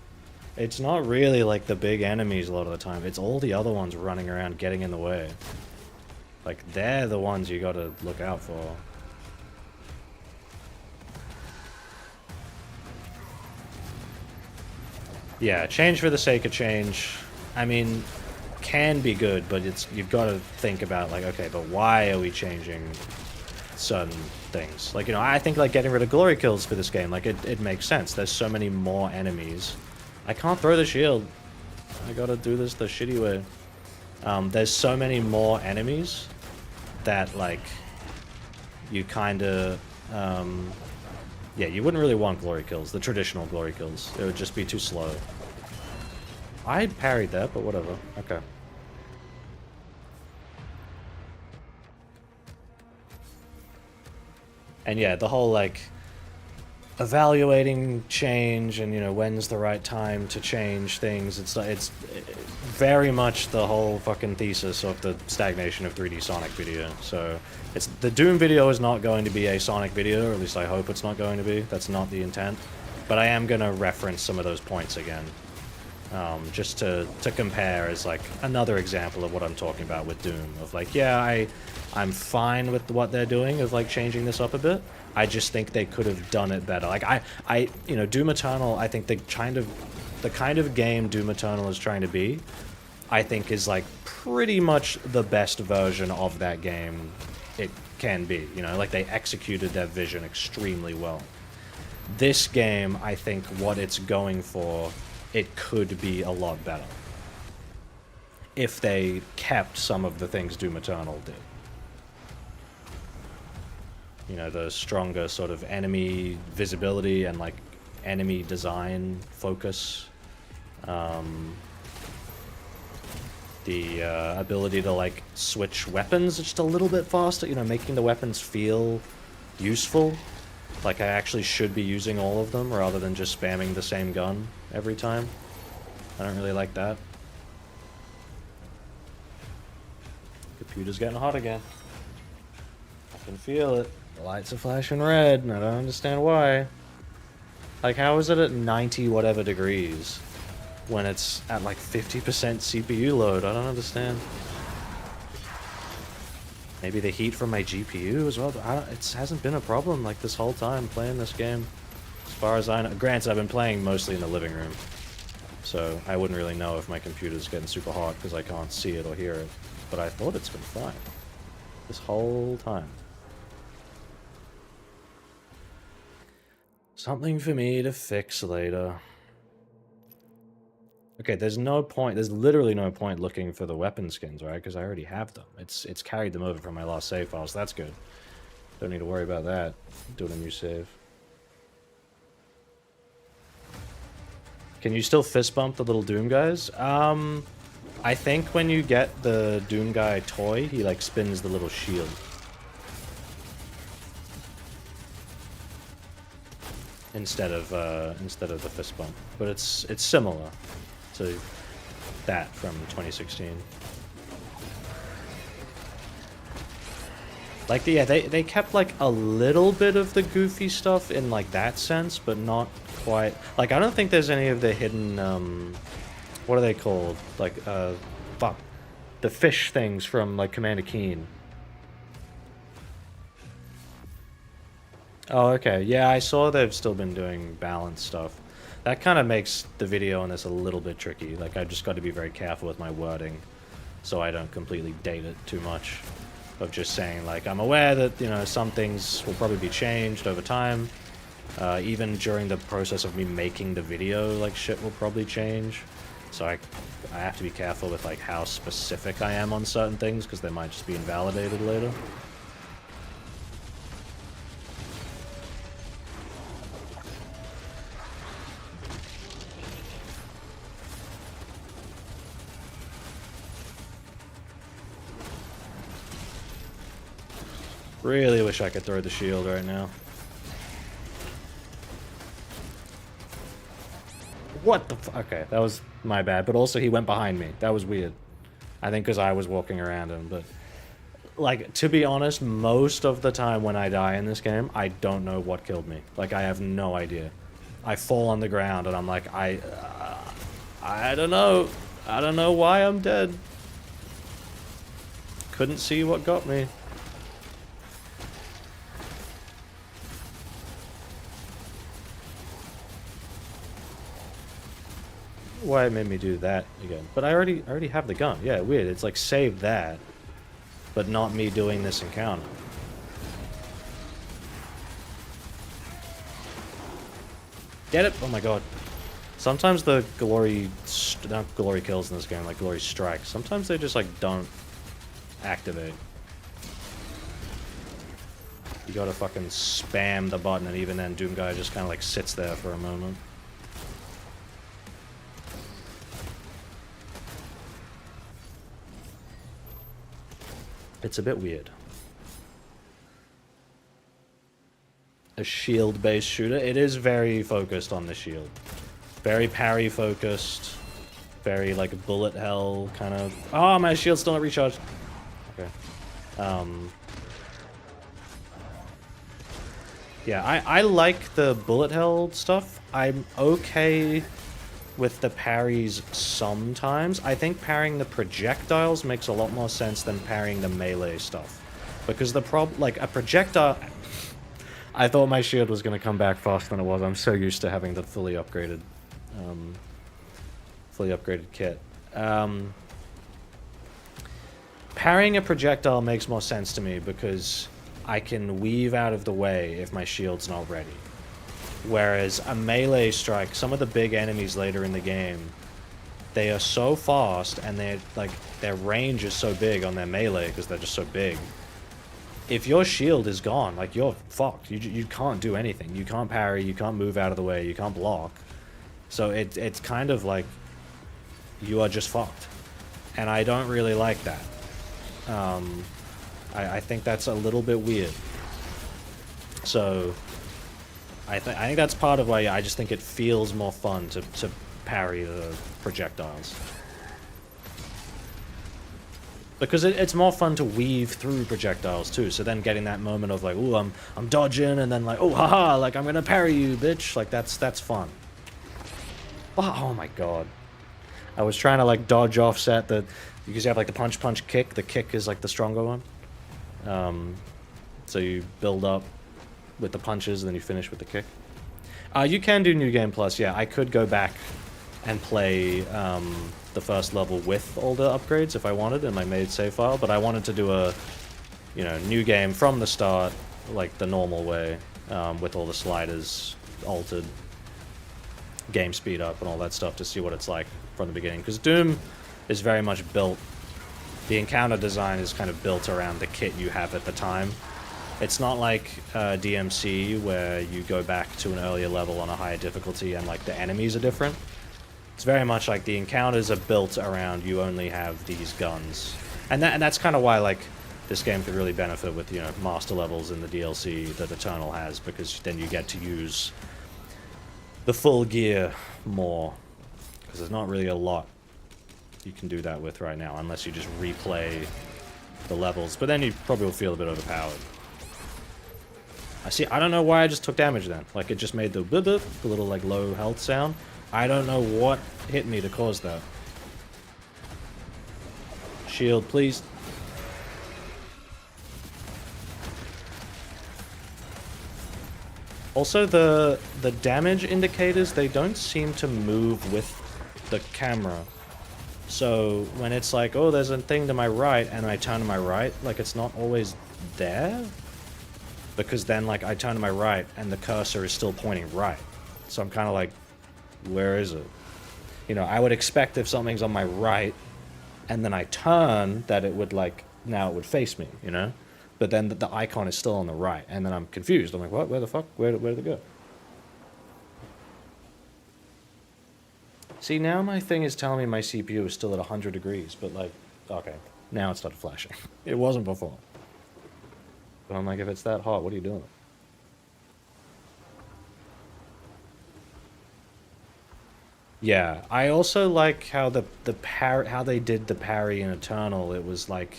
It's not really, like, the big enemies a lot of the time. It's all the other ones running around getting in the way. Like, they're the ones you gotta look out for. Yeah, change for the sake of change. I mean, can be good, but you've got to think about, like, okay, but why are we changing certain things? Like, you know, I think, like, getting rid of glory kills for this game, like, it makes sense. There's so many more enemies. I can't throw the shield. I gotta do this the shitty way. There's so many more enemies that, like, you kinda, yeah, you wouldn't really want glory kills, the traditional glory kills. It would just be too slow. I parried that, but whatever. Okay. And yeah, the whole, like, evaluating change and, you know, when's the right time to change things, it's very much the whole fucking thesis of the stagnation of 3D Sonic video. So, the Doom video is not going to be a Sonic video, or at least I hope it's not going to be. That's not the intent. But I am going to reference some of those points again. Just to compare as, like, another example of what I'm talking about with Doom. Of, like, yeah, I'm fine with what they're doing of, like, changing this up a bit. I just think they could have done it better. Like, you know, Doom Eternal, I think the kind of game Doom Eternal is trying to be, I think is, like, pretty much the best version of that game it can be. You know, like, they executed their vision extremely well. This game, I think what it's going for, it could be a lot better. If they kept some of the things Doom Eternal did. You know, the stronger sort of enemy visibility and, like, enemy design focus. The ability to, like, switch weapons just a little bit faster, you know, making the weapons feel useful. Like, I actually should be using all of them rather than just spamming the same gun every time. I don't really like that. Computer's getting hot again. I can feel it. The lights are flashing red, and I don't understand why. Like, how is it at 90 whatever degrees when it's at, like, 50% CPU load? I don't understand. Maybe the heat from my GPU as well. It hasn't been a problem, like, this whole time playing this game. As far as I know. Granted, I've been playing mostly in the living room. So I wouldn't really know if my computer's getting super hot because I can't see it or hear it. But I thought it's been fine. This whole time. Something for me to fix later. Okay, there's literally no point looking for the weapon skins, right? Because I already have them. It's carried them over from my last save file, so that's good. Don't need to worry about that. Doing a new save. Can you still fist bump the little Doom guys? I think when you get the Doom guy toy, he, like, spins the little shield. Instead of the fist bump, but it's similar to that from 2016. Like, yeah, they kept, like, a little bit of the goofy stuff in, like, that sense, but not quite. Like, I don't think there's any of the hidden what are they called? Like, fuck, the fish things from, like, Commander Keen. Oh, okay. Yeah, I saw they've still been doing balance stuff. That kind of makes the video on this a little bit tricky. Like, I've just got to be very careful with my wording so I don't completely date it too much. Of just saying, like, I'm aware that, you know, some things will probably be changed over time. Even during the process of me making the video, like, shit will probably change. So I have to be careful with, like, how specific I am on certain things, because they might just be invalidated later. Really wish I could throw the shield right now. What the f- Okay, that was my bad. But also he went behind me. That was weird. I think because I was walking around him, but... Like, to be honest, most of the time when I die in this game, I don't know what killed me. Like, I have no idea. I fall on the ground and I'm like, I don't know. I don't know why I'm dead. Couldn't see what got me. Why it made me do that again. But I already have the gun. Yeah, weird. It's like save that, but not me doing this encounter. Get it? Oh my god. Sometimes the glory, not glory kills in this game, like glory strikes, sometimes they just like don't activate. You gotta fucking spam the button, and even then Doom Guy just kind of like sits there for a moment. It's a bit weird. A shield-based shooter. It is very focused on the shield. Very parry focused. Very like bullet hell kind of. Oh, my shield's still not recharged. Okay. Yeah, I like the bullet hell stuff. I'm okay with the parries sometimes. I think parrying the projectiles makes a lot more sense than parrying the melee stuff. Because the like a projectile... I thought my shield was going to come back faster than it was. I'm so used to having the fully upgraded kit. Parrying a projectile makes more sense to me because I can weave out of the way if my shield's not ready. Whereas a melee strike, some of the big enemies later in the game, they are so fast and they're like their range is so big on their melee because they're just so big. If your shield is gone, like you're fucked. You can't do anything. You can't parry, you can't move out of the way, you can't block. So it's kind of like you are just fucked. And I don't really like that. I think that's a little bit weird. So I think that's part of why I just think it feels more fun to parry the projectiles. Because it's more fun to weave through projectiles too, so then getting that moment of like, ooh, I'm dodging, and then like, oh, haha, like I'm gonna parry you, bitch, like that's fun. Oh my god. I was trying to like dodge offset the, because you have like the punch kick, the kick is like the stronger one. So you build up with the punches and then you finish with the kick. You can do New Game Plus, yeah, I could go back and play the first level with all the upgrades if I wanted in my made save file, but I wanted to do a, you know, new game from the start, like the normal way, with all the sliders altered, game speed up and all that stuff to see what it's like from the beginning. Because Doom is very much built, the encounter design is kind of built around the kit you have at the time. It's not like DMC where you go back to an earlier level on a higher difficulty and like the enemies are different. It's very much like the encounters are built around you only have these guns. And that's kind of why like this game could really benefit with, you know, master levels in the DLC that Eternal has, because then you get to use the full gear more. Because there's not really a lot you can do that with right now, unless you just replay the levels. But then you probably will feel a bit overpowered. I don't know why I just took damage then. Like it just made the little like low health sound. I don't know what hit me to cause that. Shield, please. Also, the damage indicators, they don't seem to move with the camera. So when it's like, oh, there's a thing to my right, and I turn to my right, like it's not always there. Because then, like, I turn to my right, and the cursor is still pointing right. So I'm kind of like, where is it? You know, I would expect if something's on my right, and then I turn, that it would, like, now it would face me, you know? But then the icon is still on the right, and then I'm confused. I'm like, what? Where the fuck? Where did it go? See, now my thing is telling me my CPU is still at 100 degrees, but, like, okay, now it started flashing. It wasn't before. But I'm like, if it's that hot, what are you doing? Yeah, I also like how how they did the parry in Eternal. It was like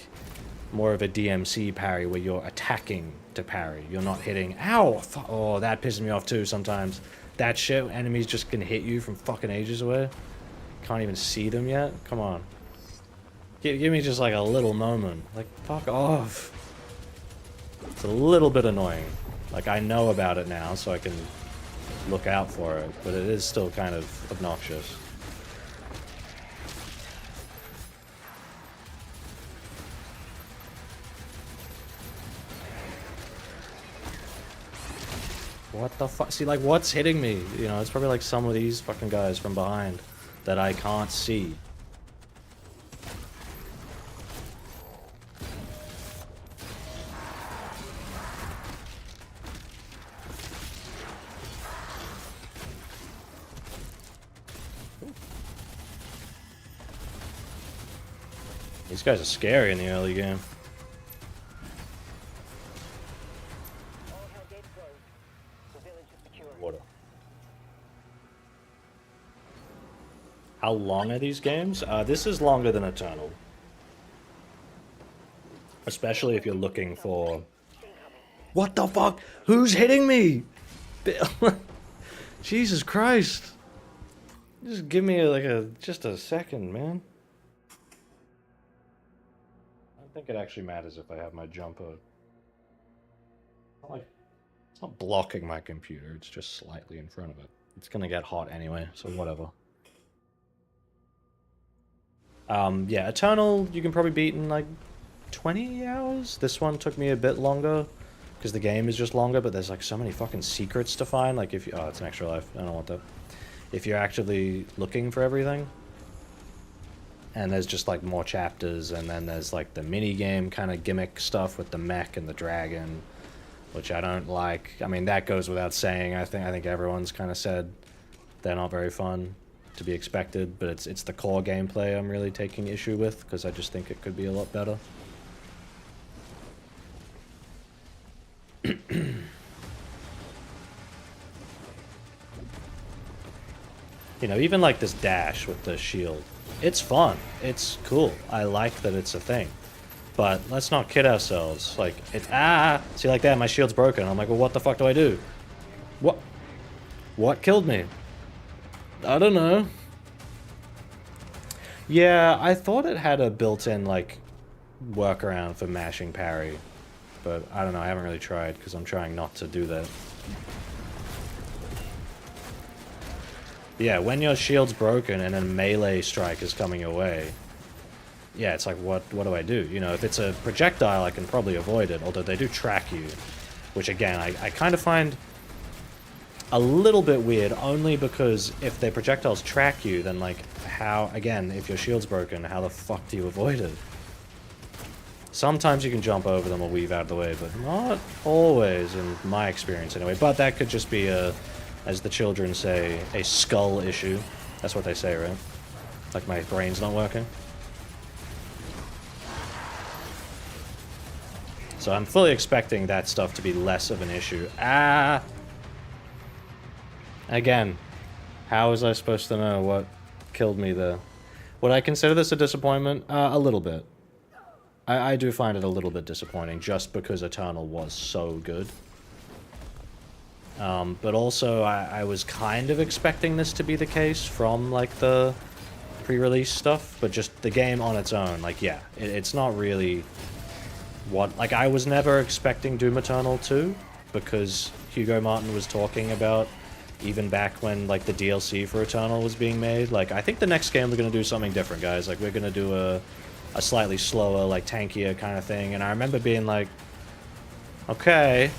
more of a DMC parry where you're attacking to parry. You're not hitting. Ow! Oh, that pisses me off too sometimes. That shit, enemies just can hit you from fucking ages away. Can't even see them yet. Come on. Give me just like a little moment. Like, fuck off. It's a little bit annoying. Like, I know about it now, so I can look out for it, but it is still kind of obnoxious. What the fuck? See, like, what's hitting me? You know, it's probably like some of these fucking guys from behind that I can't see. These guys are scary in the early game. Water. How long are these games? This is longer than Eternal. Especially if you're looking for... What the fuck? Who's hitting me? Jesus Christ. Just give me just a second, man. I don't think it actually matters if I have my jumper. It's not blocking my computer, it's just slightly in front of it. It's gonna get hot anyway, so whatever. Yeah, Eternal you can probably beat in like 20 hours. This one took me a bit longer because the game is just longer, but there's like so many fucking secrets to find. Like if you, oh, it's an extra life. I don't want that. If you're actively looking for everything, and there's just like more chapters, and then there's like the mini game kind of gimmick stuff with the mech and the dragon, which I don't like. I mean, that goes without saying. I think everyone's kind of said they're not very fun, to be expected, but it's the core gameplay I'm really taking issue with, because I just think it could be a lot better. You know, even like this dash with the shield, it's fun, it's cool, I like that it's a thing, but let's not kid ourselves. Like, see, like that, my shield's broken. I'm like, well, what the fuck do I do? What killed me? I don't know. Yeah, I thought it had a built-in, like, workaround for mashing parry, but I don't know, I haven't really tried, because I'm trying not to do that. Yeah, when your shield's broken and a melee strike is coming your way, yeah, it's like, what do I do? You know, if it's a projectile, I can probably avoid it, although they do track you, which, again, I kind of find a little bit weird, only because if their projectiles track you, then, like, how, again, if your shield's broken, how the fuck do you avoid it? Sometimes you can jump over them or weave out of the way, but not always, in my experience anyway. But that could just be a, as the children say, a skull issue. That's what they say, right? Like my brain's not working. So I'm fully expecting that stuff to be less of an issue. Again, how was I supposed to know what killed me there? Would I consider this a disappointment? A little bit. I do find it a little bit disappointing, just because Eternal was so good. But also, I was kind of expecting this to be the case from, like, the pre-release stuff, but just the game on its own, like, yeah, it's not really what... Like, I was never expecting Doom Eternal 2, because Hugo Martin was talking about, even back when, like, the DLC for Eternal was being made, like, I think the next game we're gonna do something different, guys. Like, we're gonna do a slightly slower, like, tankier kind of thing, and I remember being like, okay,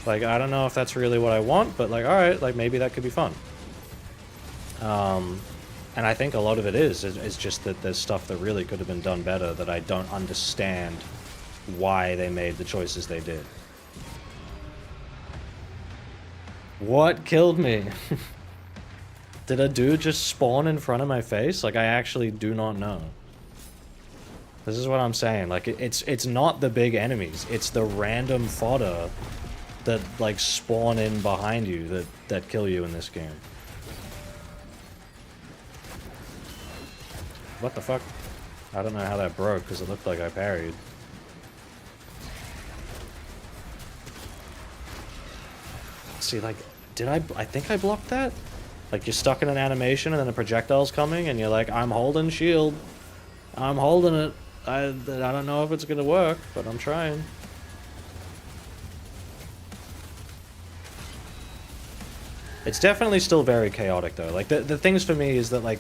like, I don't know if that's really what I want, but, like, alright, like, maybe that could be fun. And I think a lot of it is just that there's stuff that really could have been done better that I don't understand why they made the choices they did. What killed me? Did a dude just spawn in front of my face? Like, I actually do not know. This is what I'm saying. Like, it's not the big enemies. It's the random fodder that, like, spawn in behind you that kill you in this game. What the fuck? I don't know how that broke, because it looked like I parried. See, like, did I think I blocked that? Like, you're stuck in an animation and then a projectile's coming and you're like, I'm holding shield. I'm holding it. I don't know if it's gonna work, but I'm trying. It's definitely still very chaotic, though. Like, the things for me is that, like,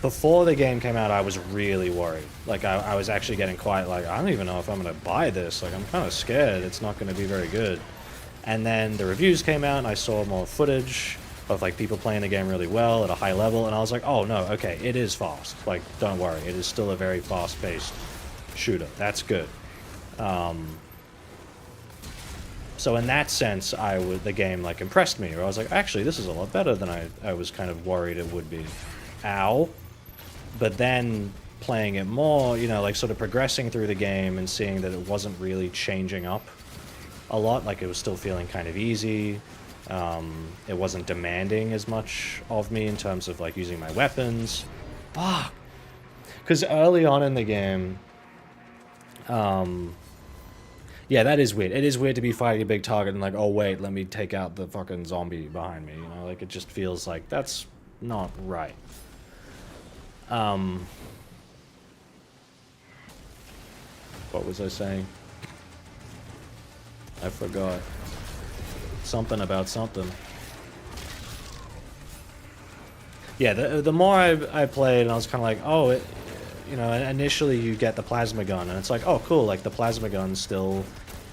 before the game came out, I was really worried. Like, I was actually getting quite, like, I don't even know if I'm gonna buy this. Like, I'm kind of scared it's not gonna be very good. And then the reviews came out, and I saw more footage of, like, people playing the game really well at a high level, and I was like, oh, no, okay, it is fast. Like, don't worry, it is still a very fast-paced shooter. That's good. So in that sense, the game, like, impressed me, where I was like, actually, this is a lot better than I was kind of worried it would be. Ow. But then playing it more, you know, like, sort of progressing through the game and seeing that it wasn't really changing up a lot, like, it was still feeling kind of easy. It wasn't demanding as much of me in terms of, like, using my weapons. Fuck! Because early on in the game, yeah, that is weird. It is weird to be fighting a big target and like, oh wait, let me take out the fucking zombie behind me, you know? Like, it just feels like, that's not right. What was I saying? I forgot. Something about something. Yeah, the more I played, and I was kind of like, oh, you know, initially you get the plasma gun, and it's like, oh, cool, like, the plasma gun still,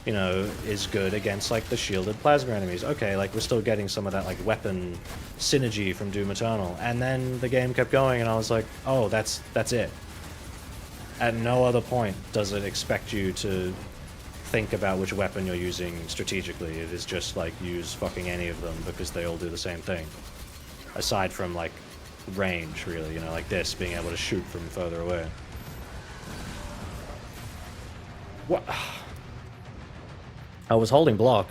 you know, is good against, like, the shielded plasma enemies. Okay, like, we're still getting some of that, like, weapon synergy from Doom Eternal. And then the game kept going, and I was like, oh, that's it. At no other point does it expect you to think about which weapon you're using strategically. It is just, like, use fucking any of them, because they all do the same thing. Aside from, like, range, really, you know, like this, being able to shoot from further away. What? I was holding block.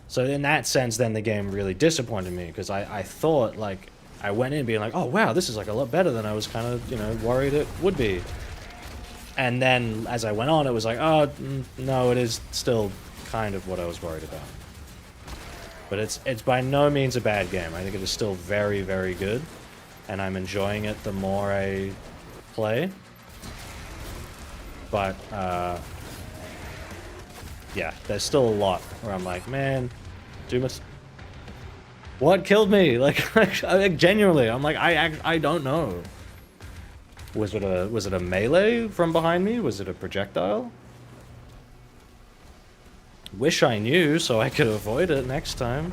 So in that sense, then the game really disappointed me, because I thought, like, I went in being like, oh wow, this is like a lot better than I was kind of, you know, worried it would be. And then as I went on, it was like, oh, no, it is still kind of what I was worried about. But it's by no means a bad game. I think it is still very, very good, and I'm enjoying it the more I play. But, yeah, there's still a lot where I'm like, man, what killed me? Like, genuinely, I'm like, I don't know. Was it a melee from behind me? Was it a projectile? Wish I knew so I could avoid it next time.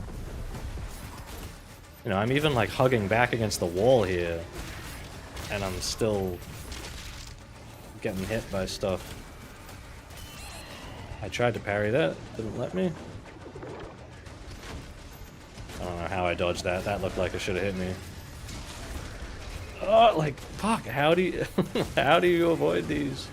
You know, I'm even like hugging back against the wall here, and I'm still getting hit by stuff. I tried to parry that, didn't let me. I don't know how I dodged that. That looked like it should have hit me. Oh, like, fuck, how do you how do you avoid these?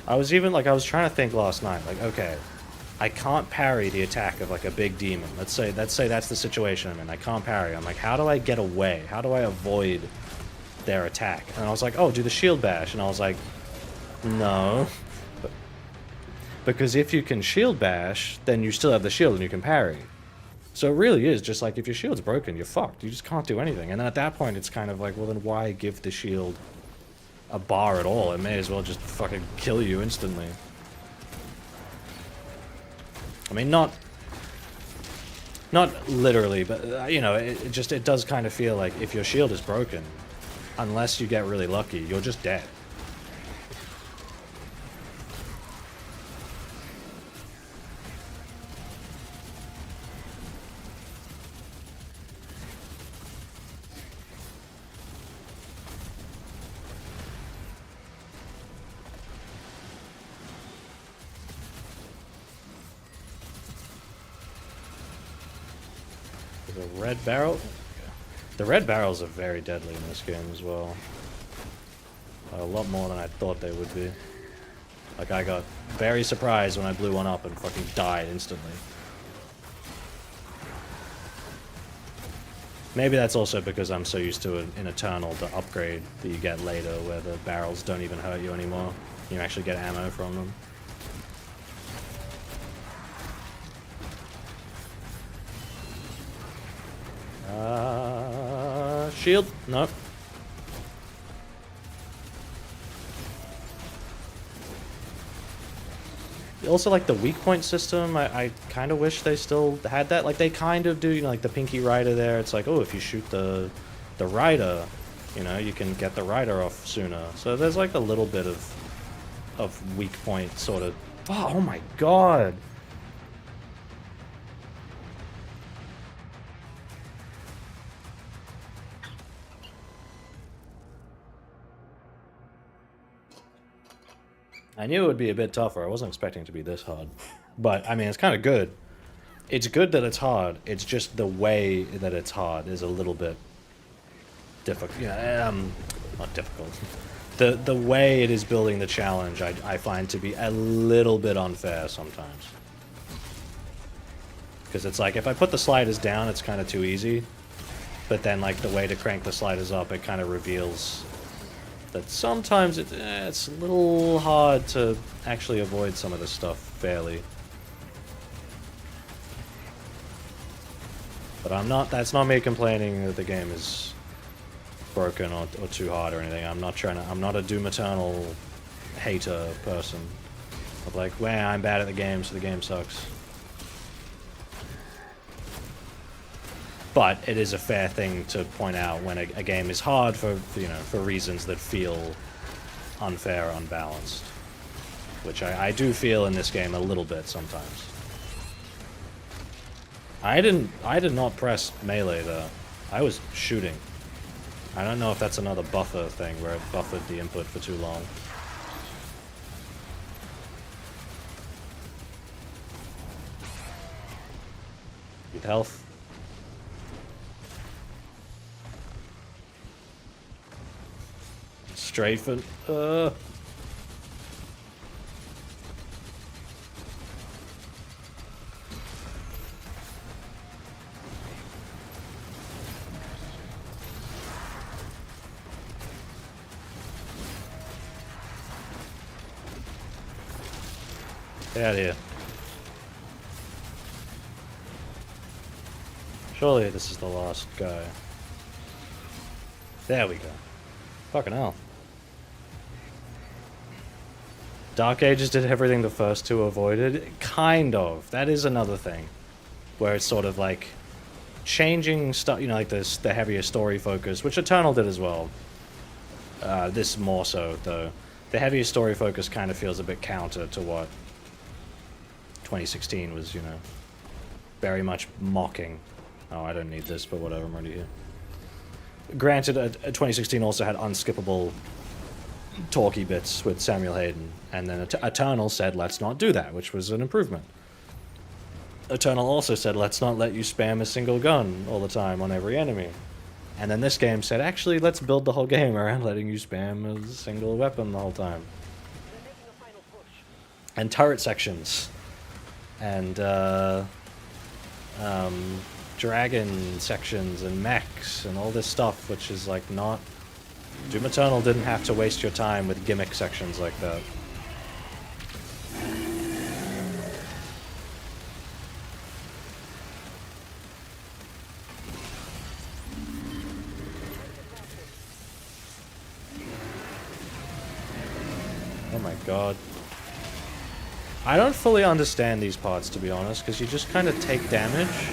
I was trying to think last night, like, okay, I can't parry the attack of, like, a big demon. Let's say that's the situation I'm in. I can't parry. I'm like, how do I get away? How do I avoid their attack? And I was like, oh, do the shield bash. And I was like, no. Because if you can shield bash, then you still have the shield and you can parry. So it really is just like, if your shield's broken, you're fucked. You just can't do anything. And then at that point, it's kind of like, well, then why give the shield a bar at all? It may as well just fucking kill you instantly. I mean, not literally, but you know, it does kind of feel like if your shield is broken, unless you get really lucky, you're just dead. The red barrel? The red barrels are very deadly in this game as well. A lot more than I thought they would be. Like, I got very surprised when I blew one up and fucking died instantly. Maybe that's also because I'm so used to an Eternal, the upgrade that you get later, where the barrels don't even hurt you anymore. You actually get ammo from them. Shield? Nope. Also, like, the weak point system, I kind of wish they still had that. Like, they kind of do, you know, like the Pinky Rider there. It's like, oh, if you shoot the Rider, you know, you can get the Rider off sooner. So there's, like, a little bit of weak point sort of... Oh my god! I knew it would be a bit tougher. I wasn't expecting it to be this hard. But, I mean, it's kind of good. It's good that it's hard. It's just the way that it's hard is a little bit difficult. Yeah, not difficult. The way it is building the challenge, I find to be a little bit unfair sometimes. Because it's like, if I put the sliders down, it's kind of too easy. But then, like, the way to crank the sliders up, it kind of reveals... that sometimes it's a little hard to actually avoid some of this stuff fairly. But that's not me complaining that the game is broken or too hard or anything. I'm not a Doom Eternal hater person. I'm like, well, I'm bad at the game, so the game sucks. But it is a fair thing to point out when a game is hard for reasons that feel unfair or unbalanced. Which I do feel in this game a little bit sometimes. I did not press melee though. I was shooting. I don't know if that's another buffer thing where it buffered the input for too long. Good health. Strafen. Get out of here. Surely this is the last guy. There we go. Fucking hell. Dark Ages did everything the first two avoided? Kind of. That is another thing. Where it's sort of like changing stuff, you know, like this, the heavier story focus, which Eternal did as well. This more so, though. The heavier story focus kind of feels a bit counter to what 2016 was, you know, very much mocking. Oh, I don't need this, but whatever, I'm already here. Granted, 2016 also had unskippable talky bits with Samuel Hayden, and then Eternal said, let's not do that, which was an improvement. Eternal also said, let's not let you spam a single gun all the time on every enemy. And then this game said, actually, let's build the whole game around letting you spam a single weapon the whole time. And turret sections. And, dragon sections and mechs and all this stuff, which is, like, not... Doom Eternal didn't have to waste your time with gimmick sections like that. Oh my god. I don't fully understand these parts, to be honest, because you just kind of take damage,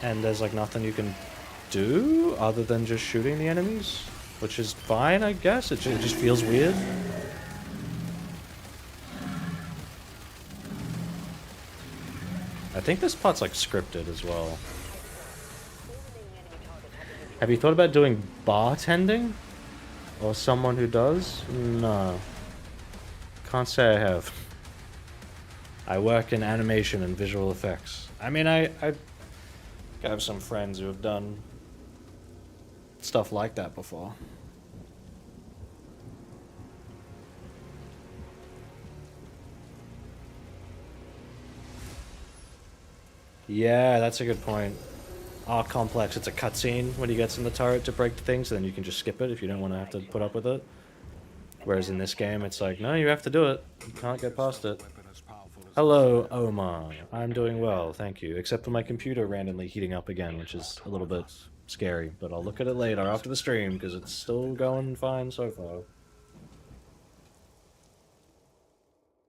and there's like nothing you can do other than just shooting the enemies, which is fine, I guess. It just feels weird. I think this part's like scripted as well. Have you thought about doing bartending? Or someone who does? No. Can't say I have. I work in animation and visual effects. I mean, I have some friends who have done stuff like that before. Yeah, that's a good point. Arc Complex, it's a cutscene when he gets in the turret to break the thing, so then you can just skip it if you don't want to have to put up with it. Whereas in this game, it's like, no, you have to do it. You can't get past it. Hello, Omar. I'm doing well, thank you. Except for my computer randomly heating up again, which is a little bit scary. But I'll look at it later after the stream, because it's still going fine so far. I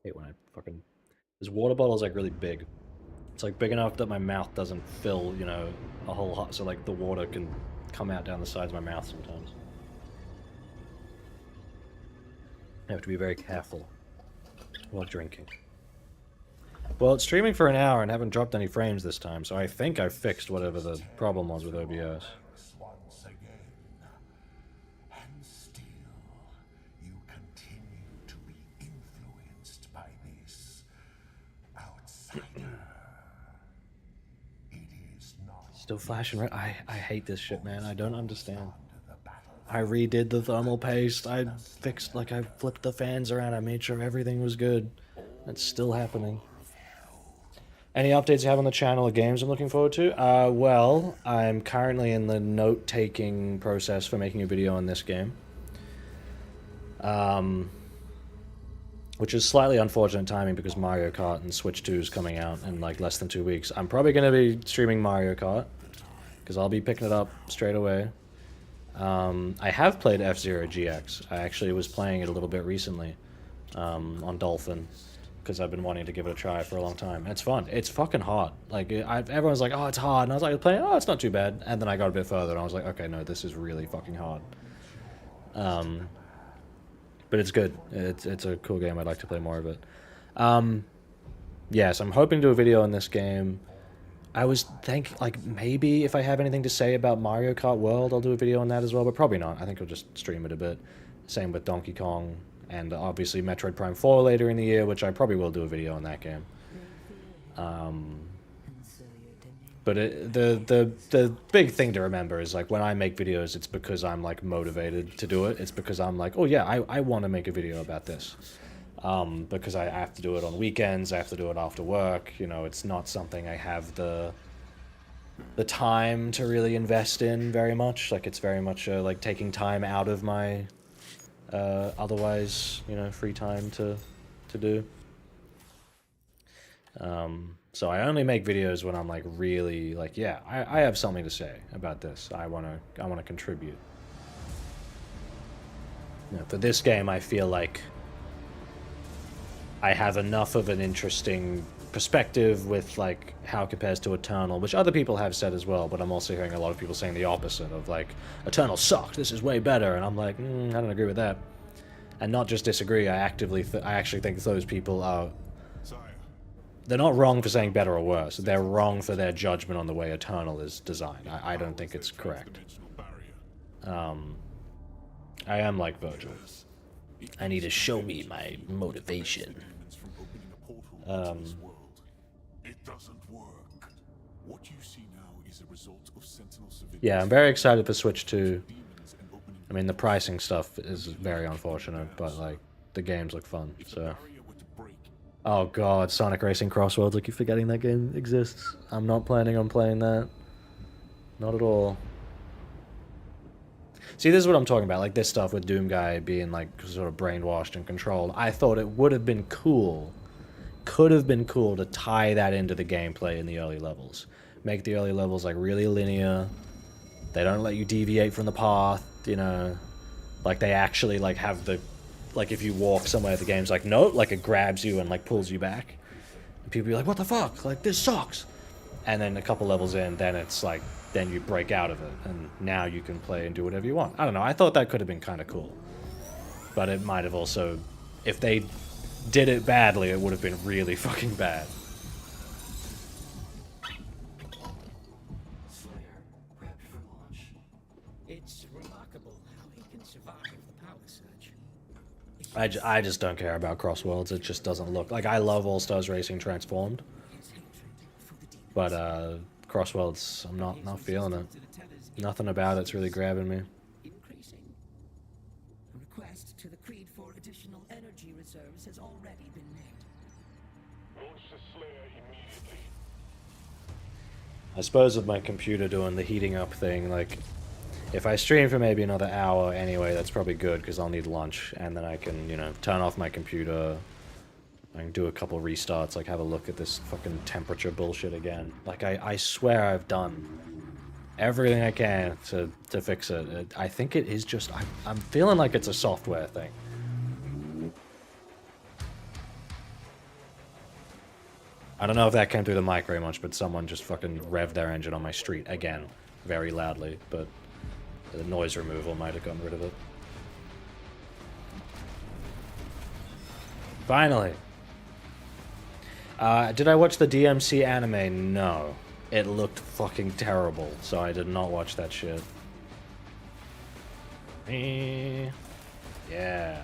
hate when I fucking... This water bottle's like really big. It's like big enough that my mouth doesn't fill, you know, a whole hot, so like the water can come out down the sides of my mouth sometimes. I have to be very careful while drinking. Well, it's streaming for an hour and haven't dropped any frames this time, so I think I fixed whatever the problem was with OBS. Once again, and still you continue to be influenced by this outsider. It is not Still flashing red. I hate this shit, man. I don't understand. I redid the thermal paste. I fixed, like, I flipped the fans around. I made sure everything was good. It's still happening. Any updates you have on the channel or games I'm looking forward to? Well, I'm currently in the note-taking process for making a video on this game. Which is slightly unfortunate timing because Mario Kart and Switch 2 is coming out in like less than 2 weeks. I'm probably going to be streaming Mario Kart because I'll be picking it up straight away. I have played F-Zero GX. I actually was playing it a little bit recently on Dolphin because I've been wanting to give it a try for a long time. It's fun. It's fucking hard. Like, everyone's like, oh, it's hard. And I was like, playing, oh, it's not too bad. And then I got a bit further and I was like, okay, no, this is really fucking hard. But it's good. It's a cool game. I'd like to play more of it. Yes, I'm hoping to do a video on this game. I was thinking, like, maybe if I have anything to say about Mario Kart World, I'll do a video on that as well, but probably not. I think I'll just stream it a bit. Same with Donkey Kong, and obviously Metroid Prime 4 later in the year, which I probably will do a video on that game. But the big thing to remember is, like, when I make videos, it's because I'm, like, motivated to do it. It's because I'm like, oh yeah, I want to make a video about this. Because I have to do it on weekends, I have to do it after work, you know, it's not something I have the time to really invest in very much. Like, it's very much like taking time out of my otherwise, you know, free time to do. So I only make videos when I'm like really like, yeah, I have something to say about this. I wanna contribute. You know, for this game, I feel like I have enough of an interesting perspective with like how it compares to Eternal, which other people have said as well, but I'm also hearing a lot of people saying the opposite of like, Eternal sucked, this is way better, and I'm like, I don't agree with that. And not just disagree, I actually think those people are... They're not wrong for saying better or worse, they're wrong for their judgment on the way Eternal is designed. I don't think it's correct. I am like Virgil. I need to show me my motivation. Yeah, I'm very excited for Switch 2. I mean, the pricing stuff is very unfortunate, but like, the games look fun, so... Oh god, Sonic Racing Crossworlds, I keep forgetting that game exists. I'm not planning on playing that. Not at all. See, this is what I'm talking about, like this stuff with Doom Guy being like sort of brainwashed and controlled. I thought it would have been cool, could have been cool to tie that into the gameplay in the early levels. Make the early levels like really linear. They don't let you deviate from the path, you know. Like they actually like have the, like if you walk somewhere, the game's like, nope, like it grabs you and like pulls you back. And people be like, what the fuck? Like this sucks. And then a couple levels in, then it's like, then you break out of it, and now you can play and do whatever you want. I don't know, I thought that could have been kind of cool. But it might have also... If they did it badly, it would have been really fucking bad. It's remarkable how he can survive the power surge. I just don't care about Crossworlds, it just doesn't look... Like, I love All Stars Racing Transformed. But, Crossworlds, I'm not feeling it. Nothing about it's really grabbing me. Increasing. A request to the Creed for additional energy reserves has already been made. Launch the Slayer immediately. I suppose with my computer doing the heating up thing, like, if I stream for maybe another hour anyway, that's probably good, because I'll need lunch, and then I can, you know, turn off my computer, I can do a couple restarts, like, have a look at this fucking temperature bullshit again. Like, I swear I've done everything I can to fix it. I think it is just, I'm feeling like it's a software thing. I don't know if that came through the mic very much, but someone just fucking revved their engine on my street again, very loudly, but the noise removal might have gotten rid of it. Finally! Did I watch the DMC anime? No. It looked fucking terrible, so I did not watch that shit. Yeah.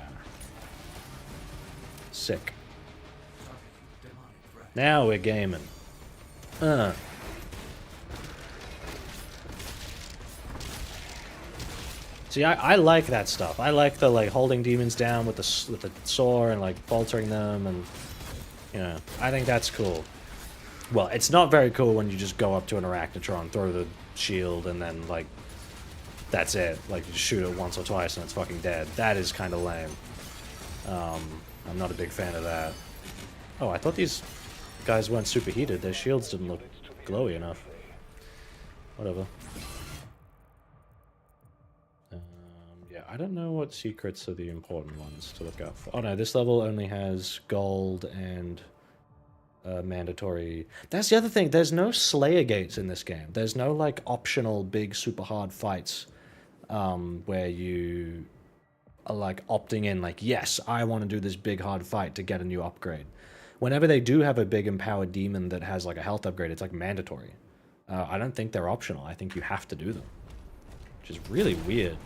Sick. Now we're gaming. See, I like that stuff. I like the, like, holding demons down with the saw and, like, faltering them, and, you know, I think that's cool. Well, it's not very cool when you just go up to an Arachnotron, throw the shield, and then, like, that's it. Like, you just shoot it once or twice and it's fucking dead. That is kind of lame. I'm not a big fan of that. Oh, I thought these guys weren't superheated. Their shields didn't look glowy enough. Whatever. Yeah, I don't know what secrets are the important ones to look out for. Oh no, this level only has gold and mandatory... That's the other thing, there's no Slayer gates in this game. There's no, like, optional big super hard fights where you are, like, opting in, like, yes, I want to do this big hard fight to get a new upgrade. Whenever they do have a big empowered demon that has, like, a health upgrade, it's, like, mandatory. I don't think they're optional. I think you have to do them. Which is really weird.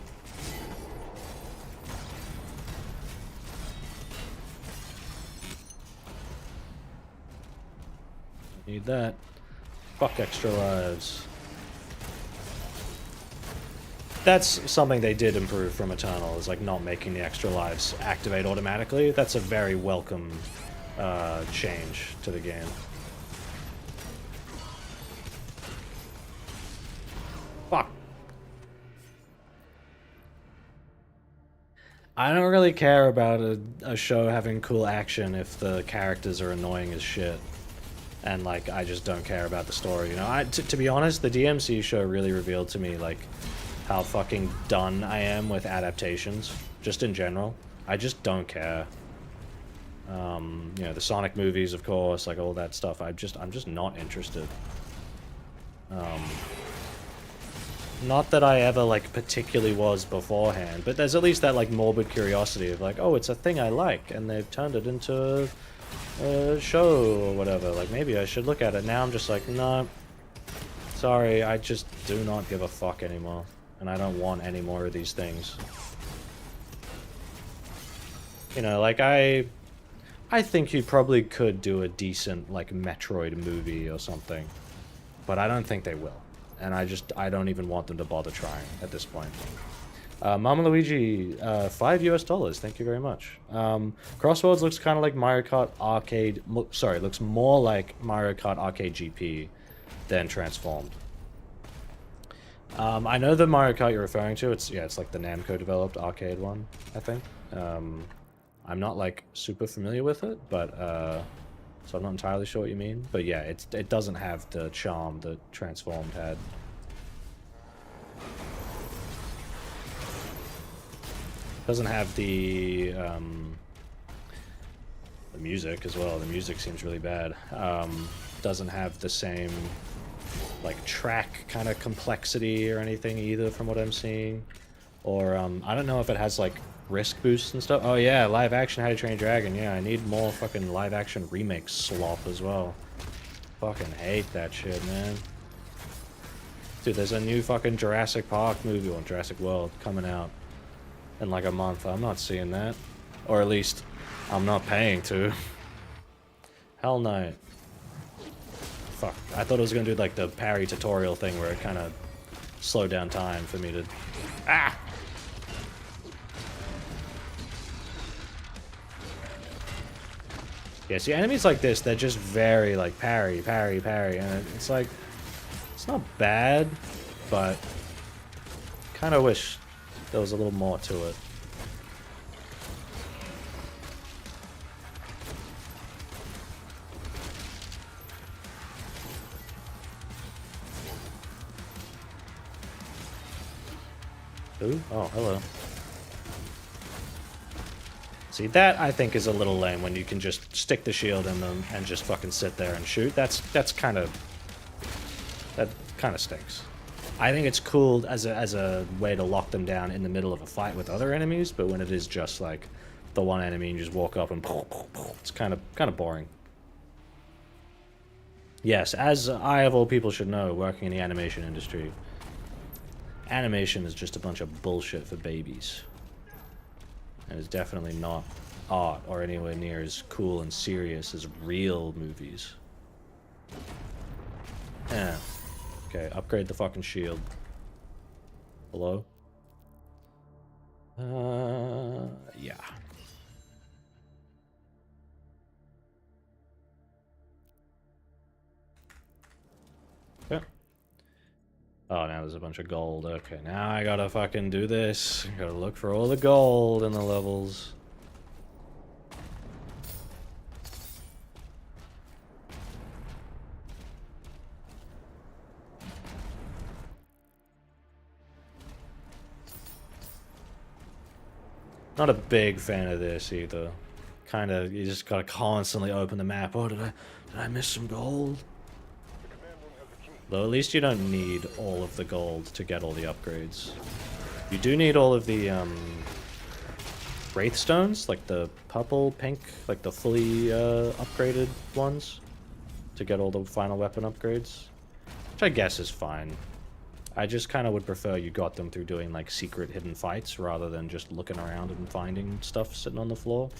Need that. Fuck extra lives. That's something they did improve from Eternal, is like not making the extra lives activate automatically. That's a very welcome change to the game. Fuck. I don't really care about a show having cool action if the characters are annoying as shit. And, like, I just don't care about the story, you know? To be honest, the DMC show really revealed to me, like, how fucking done I am with adaptations, just in general. I just don't care. You know, the Sonic movies, of course, like, all that stuff, I'm just not interested. Not that I ever, like, particularly was beforehand, but there's at least that, like, morbid curiosity of, like, oh, it's a thing I like, and they've turned it into a show or whatever. Like, maybe I should look at it. Now I'm just like, no, sorry, I just do not give a fuck anymore, and I don't want any more of these things. You know, like, I think you probably could do a decent, like, Metroid movie or something, but I don't think they will, and I don't even want them to bother trying at this point. Mama Luigi, $5 US, thank you very much. Crossworlds looks kind of like Mario Kart Arcade, sorry, looks more like Mario Kart Arcade GP than Transformed. I know the Mario Kart you're referring to, it's like the Namco developed arcade one, I think. I'm not, like, super familiar with it, but, so I'm not entirely sure what you mean. But yeah, it doesn't have the charm that Transformed had. Doesn't have the music as well. The music seems really bad. Doesn't have the same, like, track kind of complexity or anything either, from what I'm seeing. Or I don't know if it has, like, risk boosts and stuff. Oh yeah, live action How to Train Your Dragon. Yeah, I need more fucking live action remake slop as well. Fucking hate that shit, man. Dude, there's a new fucking Jurassic Park movie, or Jurassic World, coming out in like a month. I'm not seeing that. Or at least, I'm not paying to. Hell no. fuck. I thought it was gonna do like the parry tutorial thing where it kind of slowed down time for me to... Ah! Yeah, see, enemies like this, they're just very, like, parry, parry, parry, and it's like... It's not bad, but... Kind of wish there was a little more to it. Ooh, oh, hello. See, that I think is a little lame when you can just stick the shield in them and just fucking sit there and shoot. That kind of stinks. I think it's cool as a way to lock them down in the middle of a fight with other enemies, but when it is just like the one enemy and you just walk up and it's kind of boring. Yes, as I of all people should know, working in the animation industry, animation is just a bunch of bullshit for babies. And it's definitely not art or anywhere near as cool and serious as real movies. Yeah. Okay, upgrade the fucking shield. Hello? Yeah. Yeah. Oh, now there's a bunch of gold. Okay, now I gotta fucking do this. I gotta look for all the gold in the levels. Not a big fan of this either. Kinda, you just gotta constantly open the map. Oh, did I miss some gold? Though at least you don't need all of the gold to get all the upgrades. You do need all of the Wraith Stones, like the purple, pink, like the fully upgraded ones, to get all the final weapon upgrades. Which I guess is fine. I just kind of would prefer you got them through doing like secret hidden fights rather than just looking around and finding stuff sitting on the floor.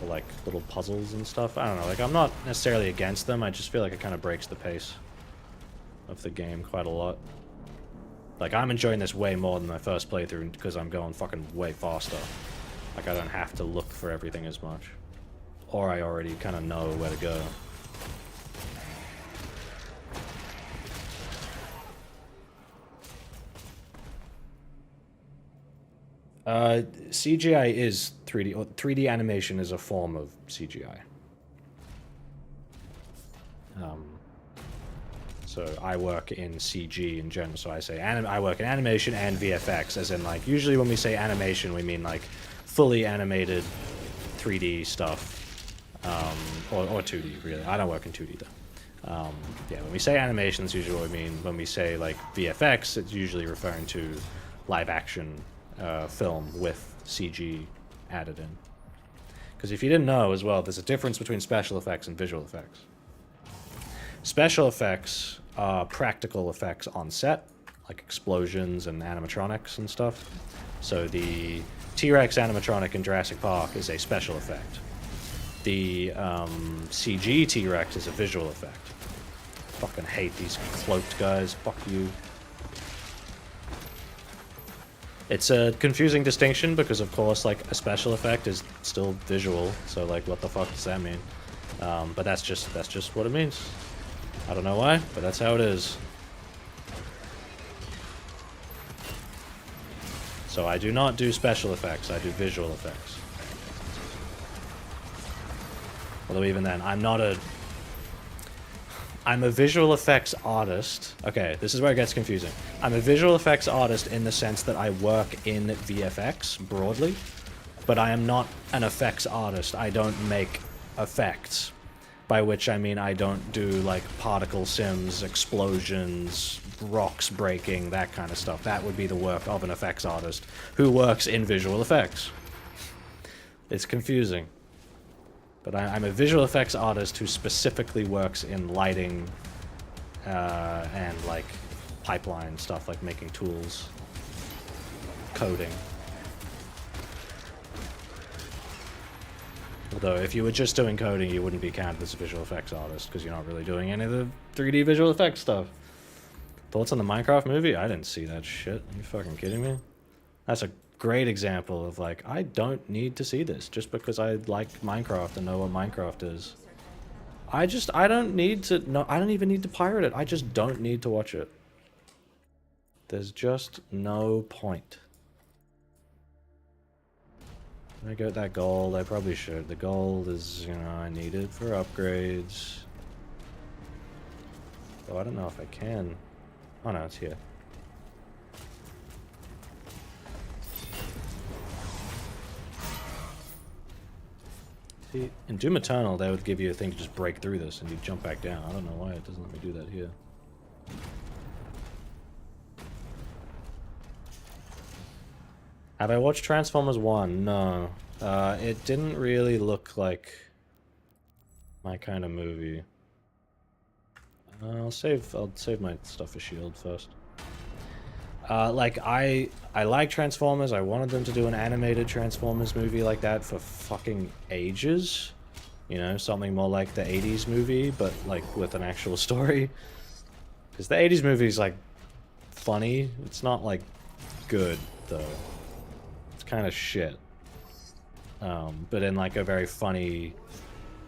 Or like little puzzles and stuff. I don't know, like I'm not necessarily against them, I just feel like it kind of breaks the pace of the game quite a lot. Like I'm enjoying this way more than my first playthrough because I'm going fucking way faster. Like I don't have to look for everything as much. Or I already kind of know where to go. CGI is 3D, or 3D animation is a form of CGI. So I work in CG in general, so I say I work in animation and VFX, as in like, usually when we say animation, we mean like fully animated 3D stuff, or 2D really. I don't work in 2D though. Yeah, when we say animation, that's usually what we mean. When we say like VFX, it's usually referring to live action film with CG added in. Because if you didn't know as well, there's a difference between special effects and visual effects. Special effects are practical effects on set, like explosions and animatronics and stuff. So the T-Rex animatronic in Jurassic Park is a special effect. The CG T-Rex is a visual effect. Fucking hate these cloaked guys. Fuck you. It's a confusing distinction because, of course, like, a special effect is still visual, so, like, what the fuck does that mean? But that's just what it means. I don't know why, but that's how it is. So I do not do special effects, I do visual effects. Although even then, I'm a visual effects artist. Okay, this is where it gets confusing. I'm a visual effects artist in the sense that I work in VFX broadly, but I am not an effects artist. I don't make effects, by which I mean I don't do like particle sims, explosions, rocks breaking, that kind of stuff. That would be the work of an effects artist who works in visual effects. It's confusing. But I'm a visual effects artist who specifically works in lighting and like pipeline stuff, like making tools, coding. Although, if you were just doing coding, you wouldn't be counted as a visual effects artist, because you're not really doing any of the 3D visual effects stuff. Thoughts on the Minecraft movie? I didn't see that shit. Are you fucking kidding me? That's a great example of, like, I don't need to see this just because I like Minecraft and know what Minecraft is. I don't need to, no, I don't even need to pirate it. I just don't need to watch it. There's just no point. I get that gold, I probably should. The gold is, you know, I need it for upgrades. Oh, I don't know if I can. Oh no, it's here. See, in Doom Eternal, they would give you a thing to just break through this and you jump back down. I don't know why it doesn't let me do that here. Have I watched Transformers 1? No. It didn't really look like my kind of movie. I'll save my stuff for Shield first. Like, I like Transformers. I wanted them to do an animated Transformers movie like that for fucking ages. You know, something more like the 80s movie, but, like, with an actual story. Because the 80s movie is, like, funny. It's not, like, good, though. It's kind of shit. But in, like, a very funny,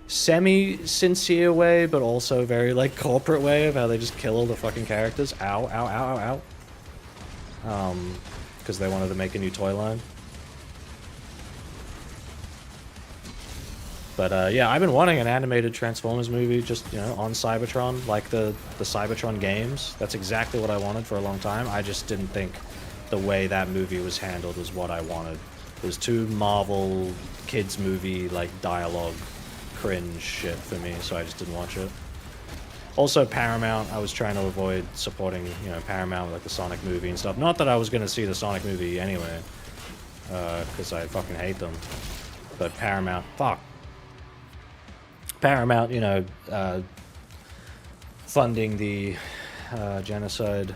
semi-sincere way, but also very, like, corporate way of how they just kill all the fucking characters. Ow, ow, ow, ow, ow. Because they wanted to make a new toy line. But, yeah, I've been wanting an animated Transformers movie just, you know, on Cybertron, like the Cybertron games. That's exactly what I wanted for a long time. I just didn't think the way that movie was handled was what I wanted. It was too Marvel kids movie, like, dialogue cringe shit for me, so I just didn't watch it. Also, Paramount, I was trying to avoid supporting, you know, Paramount with, like, the Sonic movie and stuff. Not that I was going to see the Sonic movie anyway, because I fucking hate them. But Paramount, fuck. Paramount, you know, funding the genocide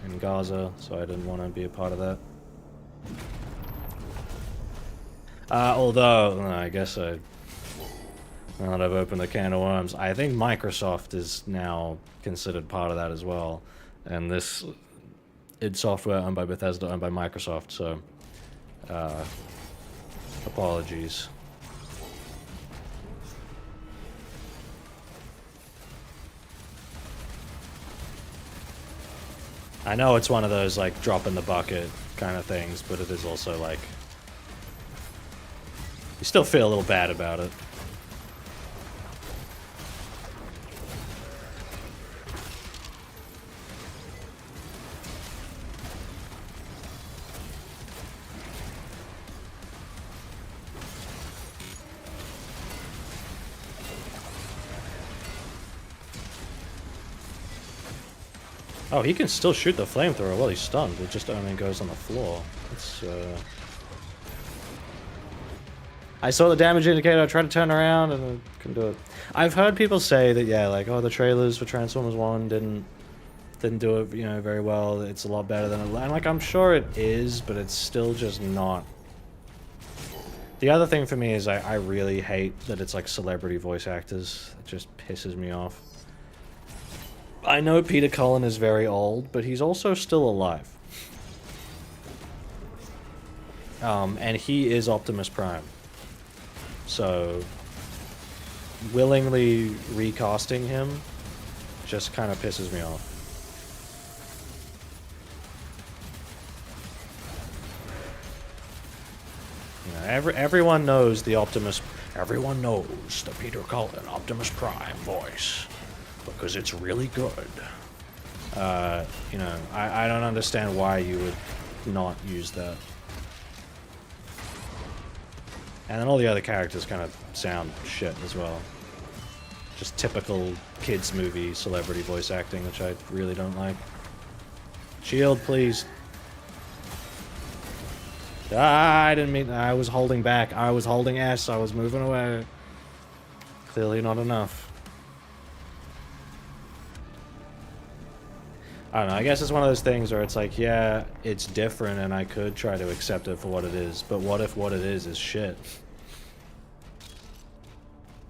in Gaza, so I didn't want to be a part of that. Although, I guess now that I've opened the can of worms, I think Microsoft is now considered part of that as well. And this id Software owned by Bethesda, owned by Microsoft, so apologies. I know it's one of those, like, drop in the bucket kind of things, but it is also, like, you still feel a little bad about it. Oh, he can still shoot the flamethrower while he's stunned. It just only goes on the floor. It's, I saw the damage indicator, I tried to turn around, and I couldn't do it. I've heard people say that, yeah, like, oh, the trailers for Transformers 1 didn't do it, you know, very well. It's a lot better than it. And, like, I'm sure it is, but it's still just not. The other thing for me is I really hate that it's, like, celebrity voice actors. It just pisses me off. I know Peter Cullen is very old, but he's also still alive. And he is Optimus Prime. So, willingly recasting him just kind of pisses me off. You know, everyone knows the Optimus... Everyone knows the Peter Cullen Optimus Prime voice. Because it's really good. You know, I don't understand why you would not use that. And then all the other characters kind of sound shit as well. Just typical kids movie celebrity voice acting, which I really don't like. Shield, please. Ah, I didn't mean... I was holding back. I was holding S. I was moving away. Clearly not enough. I don't know, I guess it's one of those things where it's like, yeah, it's different and I could try to accept it for what it is, but what if what it is shit?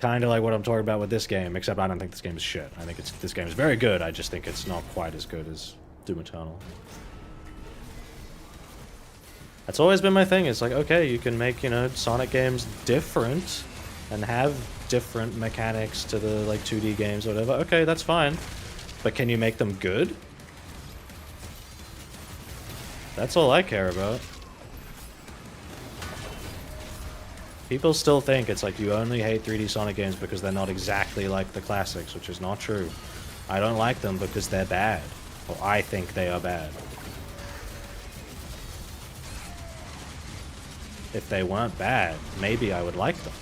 Kind of like what I'm talking about with this game, except I don't think this game is shit. I think this game is very good. I just think it's not quite as good as Doom Eternal. That's always been my thing. It's like, okay, you can make, you know, Sonic games different and have different mechanics to the, like, 2D games or whatever. Okay, that's fine. But can you make them good? That's all I care about. People still think it's like you only hate 3D Sonic games because they're not exactly like the classics, which is not true. I don't like them because they're bad. Or I think they are bad. If they weren't bad, maybe I would like them.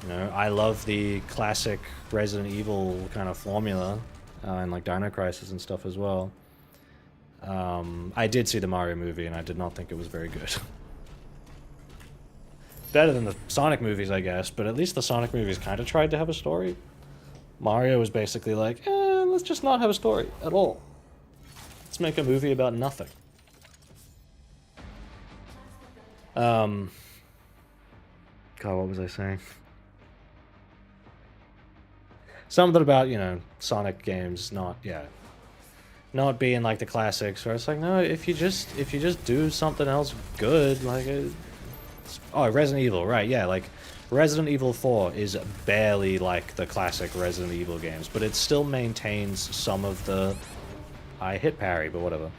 You know, I love the classic Resident Evil kind of formula, and like Dino Crisis and stuff as well. I did see the Mario movie, and I did not think it was very good. Better than the Sonic movies, I guess, but at least the Sonic movies kind of tried to have a story. Mario was basically like, let's just not have a story at all. Let's make a movie about nothing. God, what was I saying? Something about, you know, Sonic games not being like the classics, where it's like, no, if you just do something else good, like Resident Evil, right? Yeah, like Resident Evil 4 is barely like the classic Resident Evil games, but it still maintains some of the I hit parry, but whatever.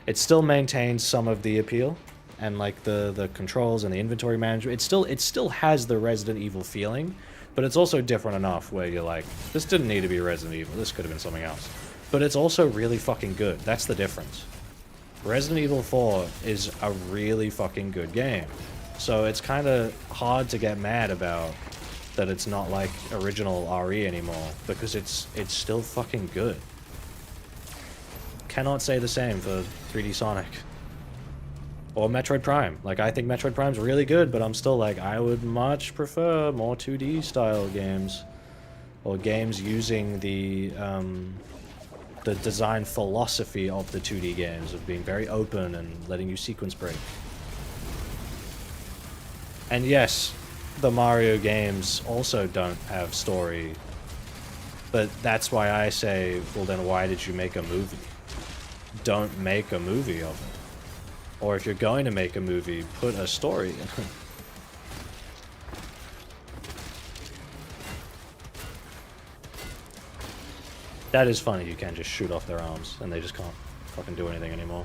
It still maintains some of the appeal and like the controls and the inventory management. It still has the Resident Evil feeling, but it's also different enough where you're like, this didn't need to be Resident Evil, this could have been something else. But it's also really fucking good. That's the difference. Resident Evil 4 is a really fucking good game. So it's kind of hard to get mad about that it's not like original RE anymore, because it's still fucking good. Cannot say the same for 3D Sonic. Or Metroid Prime. Like, I think Metroid Prime's really good, but I'm still like, I would much prefer more 2D style games. Or games using the design philosophy of the 2D games, of being very open and letting you sequence break. And yes, the Mario games also don't have story, but that's why I say, well then why did you make a movie? Don't make a movie of it. Or if you're going to make a movie, put a story in it. That is funny, you can just shoot off their arms, and they just can't fucking do anything anymore.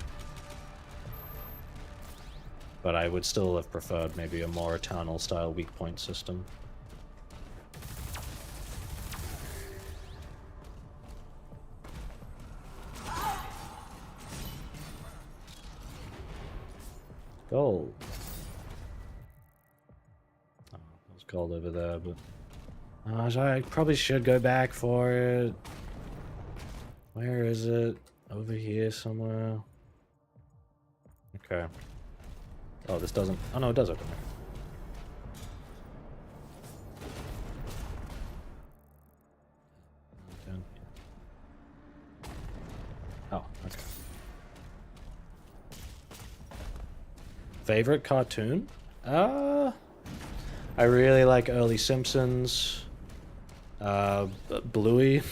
But I would still have preferred maybe a more Eternal-style weak point system. Gold. Oh, there's gold over there, but... I probably should go back for it. Where is it? Over here somewhere. Okay. Oh, this doesn't... Oh, no, it does open there. Oh, okay. Favorite cartoon? I really like early Simpsons. Bluey.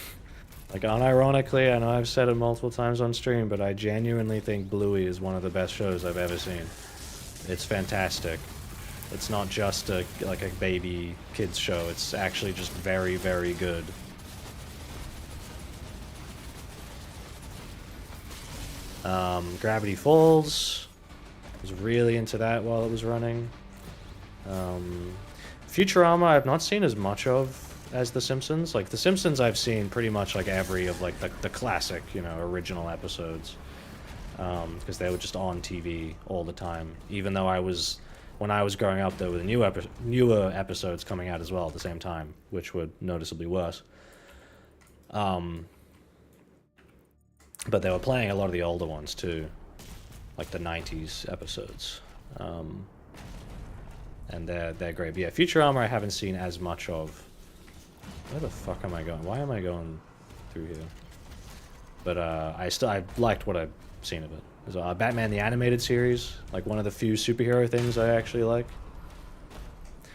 Like, unironically, I know I've said it multiple times on stream, but I genuinely think Bluey is one of the best shows I've ever seen. It's fantastic. It's not just like a baby kids show. It's actually just very, very good. Gravity Falls. I was really into that while it was running. Futurama I've not seen as much of as The Simpsons. Like, The Simpsons I've seen pretty much like every of like the classic, you know, original episodes. Because they were just on TV all the time. Even though when I was growing up, there were newer episodes coming out as well at the same time, which were noticeably worse. But they were playing a lot of the older ones too, like the 90s episodes. And they're great. But yeah, Futurama I haven't seen as much of. Where the fuck am I going? Why am I going through here? But I liked what I've seen of it. There's Batman the Animated Series, like one of the few superhero things I actually like.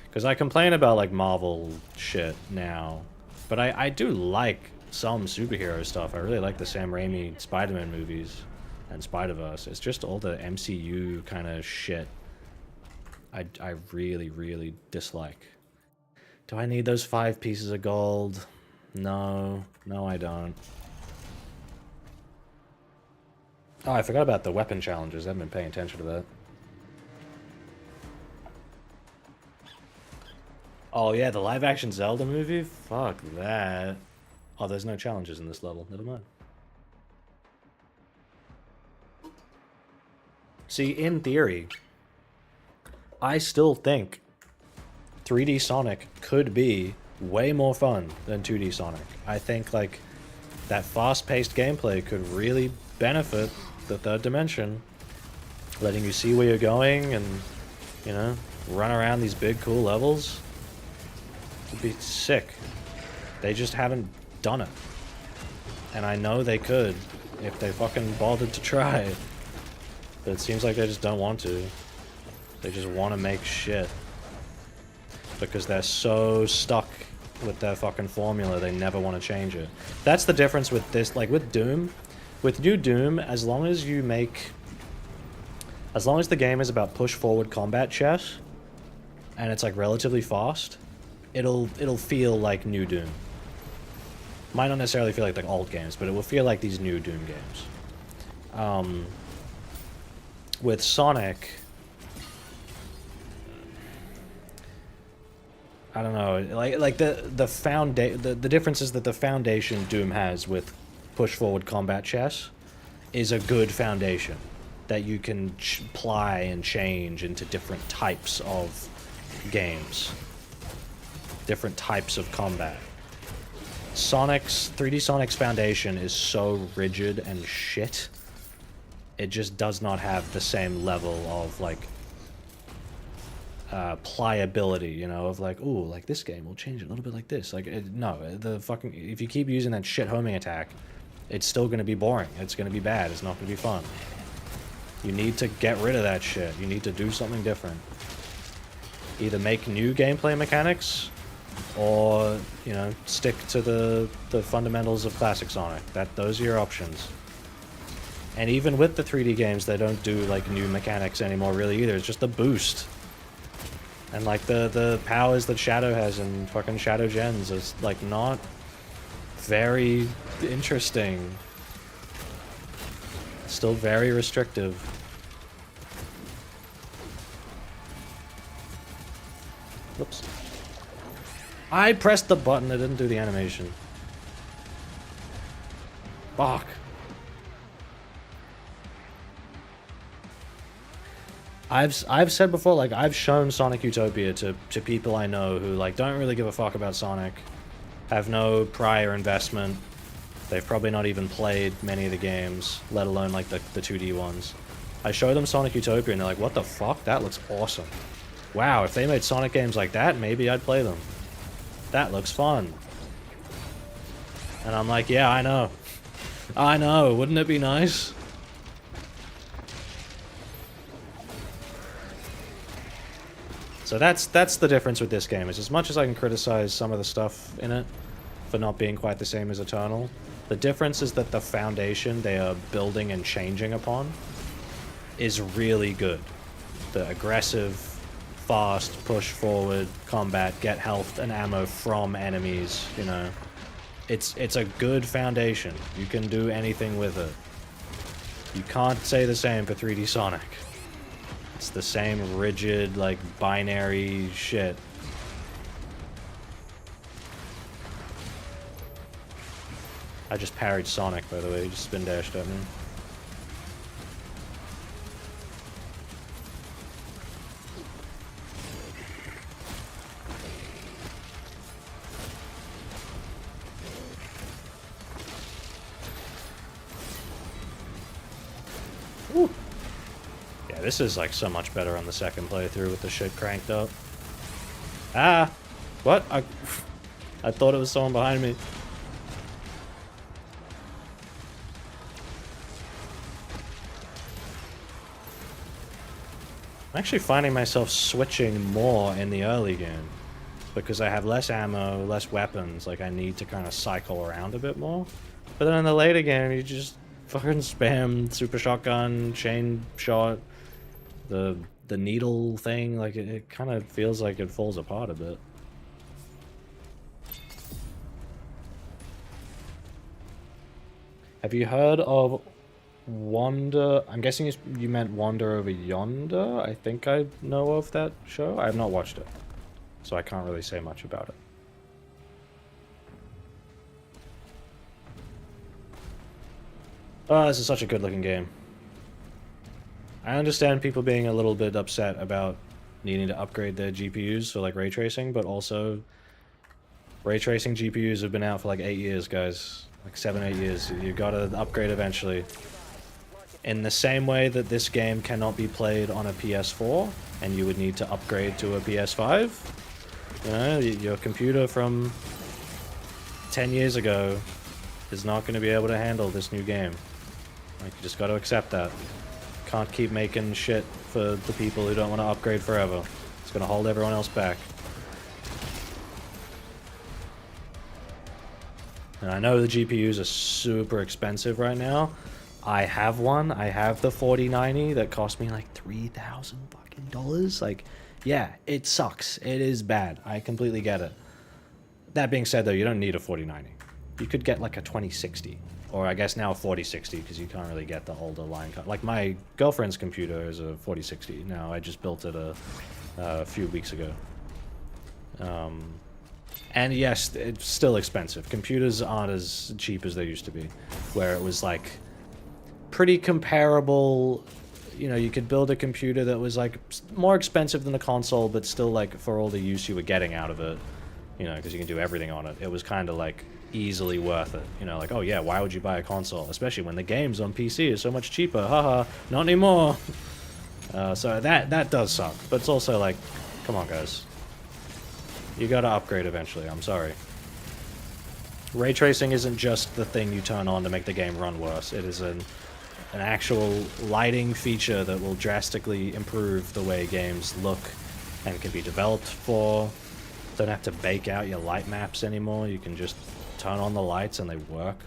Because I complain about like Marvel shit now, but I do like some superhero stuff. I really like the Sam Raimi Spider-Man movies and Spider-Verse. It's just all the MCU kind of shit I really, really dislike. Do I need those 5 pieces of gold? No. No, I don't. Oh, I forgot about the weapon challenges. I haven't been paying attention to that. Oh, yeah, the live-action Zelda movie? Fuck that. Oh, there's no challenges in this level. Never mind. See, in theory, I still think 3D Sonic could be way more fun than 2D Sonic. I think, like, that fast-paced gameplay could really benefit the third dimension, letting you see where you're going and, you know, run around these big, cool levels. It'd be sick. They just haven't done it. And I know they could if they fucking bothered to try. But it seems like they just don't want to. They just want to make shit. Because they're so stuck with their fucking formula, they never want to change it. That's the difference with this, like with Doom. With new Doom, as long as the game is about push-forward combat chess, and it's like relatively fast, it'll feel like new Doom. Might not necessarily feel like old games, but it will feel like these new Doom games. With Sonic, I don't know, the difference is that the foundation Doom has with push-forward combat chess is a good foundation that you can apply and change into different types of games, different types of combat. 3D Sonic's foundation is so rigid and shit. It just does not have the same level of like pliability, you know, of like, ooh, like this game will change it a little bit like this. Like, no, if you keep using that shit homing attack, it's still going to be boring. It's going to be bad. It's not going to be fun. You need to get rid of that shit. You need to do something different. Either make new gameplay mechanics, or, you know, stick to the fundamentals of classic Sonic. Those are your options. And even with the 3D games, they don't do like new mechanics anymore really either. It's just a boost. And like the powers that Shadow has in fucking Shadow Gens is like not very interesting. Still very restrictive. Whoops. I pressed the button, it didn't do the animation. Fuck. I've said before, like, I've shown Sonic Utopia to people I know who, like, don't really give a fuck about Sonic, have no prior investment, they've probably not even played many of the games, let alone, like, the 2D ones. I show them Sonic Utopia and they're like, what the fuck? That looks awesome. Wow, if they made Sonic games like that, maybe I'd play them. That looks fun. And I'm like, yeah, I know. I know, wouldn't it be nice? So that's the difference with this game, is as much as I can criticize some of the stuff in it for not being quite the same as Eternal, the difference is that the foundation they are building and changing upon is really good. The aggressive, fast, push forward, combat, get health and ammo from enemies, you know. It's a good foundation. You can do anything with it. You can't say the same for 3D Sonic. It's the same rigid, like, binary shit. I just parried Sonic, by the way. He just spin dashed at me. Woo. Yeah, this is like so much better on the second playthrough with the shit cranked up. Ah! What? I thought it was someone behind me. I'm actually finding myself switching more in the early game because I have less ammo, less weapons. Like, I need to kind of cycle around a bit more. But then in the later game, you just fucking spam super shotgun, chain shot, the needle thing. Like, it kind of feels like it falls apart a bit. Have you heard of Wander? I'm guessing you meant Wander Over Yonder. I think I know of that show. I have not watched it, so I can't really say much about it. Oh, this is such a good looking game. I understand people being a little bit upset about needing to upgrade their GPUs for like ray tracing, but also ray tracing GPUs have been out for like 8 years, guys. Like 7, 8 years. You gotta upgrade eventually. In the same way that this game cannot be played on a PS4, and you would need to upgrade to a PS5, you know, your computer from 10 years ago is not going to be able to handle this new game. Like, you just gotta accept that. Can't keep making shit for the people who don't want to upgrade forever. It's gonna hold everyone else back. And I know the GPUs are super expensive right now. I have one. I have the 4090 that cost me like $3,000 fucking dollars. Like, yeah, it sucks. It is bad. I completely get it. That being said, though, you don't need a 4090. You could get like a 2060, or I guess now a 4060 because you can't really get the older line. Like my girlfriend's computer is a 4060. Now I just built it a few weeks ago. And yes, it's still expensive. Computers aren't as cheap as they used to be, where it was like pretty comparable. You know, you could build a computer that was like more expensive than the console, but still like for all the use you were getting out of it, you know, because you can do everything on it. It was kind of like easily worth it. You know, like, oh yeah, why would you buy a console? Especially when the games on PC are so much cheaper. Haha, not anymore. So that does suck. But it's also like, come on guys. You gotta upgrade eventually, I'm sorry. Ray tracing isn't just the thing you turn on to make the game run worse. It is an actual lighting feature that will drastically improve the way games look and can be developed for. Don't have to bake out your light maps anymore. You can just turn on the lights and they work.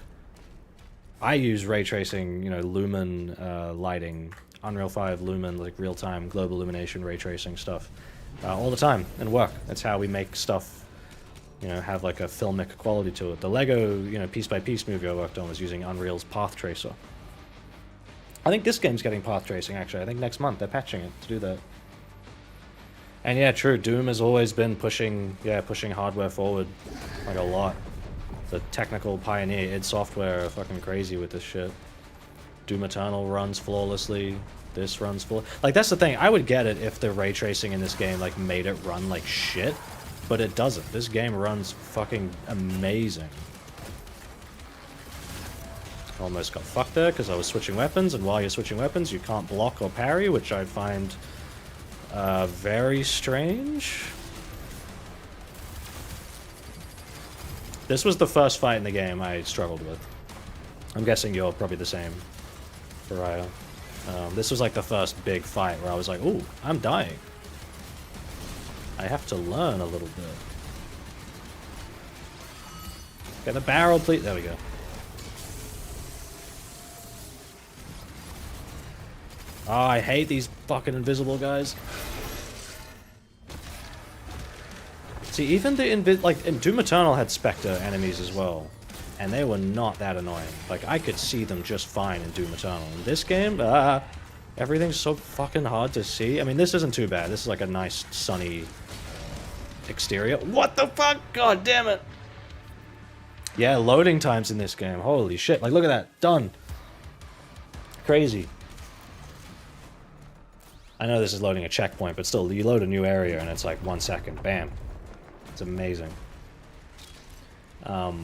I use ray tracing, you know, lumen lighting, Unreal 5 lumen, like real-time global illumination ray tracing stuff all the time and work. That's how we make stuff, you know, have like a filmic quality to it. The Lego, you know, piece-by-piece movie I worked on was using Unreal's Path Tracer. I think this game's getting path tracing, actually. I think next month they're patching it to do that. And yeah, true, Doom has always been pushing hardware forward, like a lot. The technical pioneer, id Software, are fucking crazy with this shit. Doom Eternal runs flawlessly. This runs like, that's the thing. I would get it if the ray tracing in this game like made it run like shit, but it doesn't. This game runs fucking amazing. Almost got fucked there because I was switching weapons, and while you're switching weapons, you can't block or parry, which I find very strange. This was the first fight in the game I struggled with. I'm guessing you're probably the same, Pariah. This was like the first big fight where I was like, ooh, I'm dying. I have to learn a little bit. Get the barrel, please. There we go. Oh, I hate these fucking invisible guys. See, even the like, in Doom Eternal had Spectre enemies as well, and they were not that annoying. Like, I could see them just fine in Doom Eternal. In this game, everything's so fucking hard to see. I mean, this isn't too bad. This is like a nice, sunny exterior. What the fuck? God damn it! Yeah, loading times in this game. Holy shit. Like, look at that. Done. Crazy. I know this is loading a checkpoint, but still, you load a new area and it's like 1 second. Bam. It's amazing. Yeah,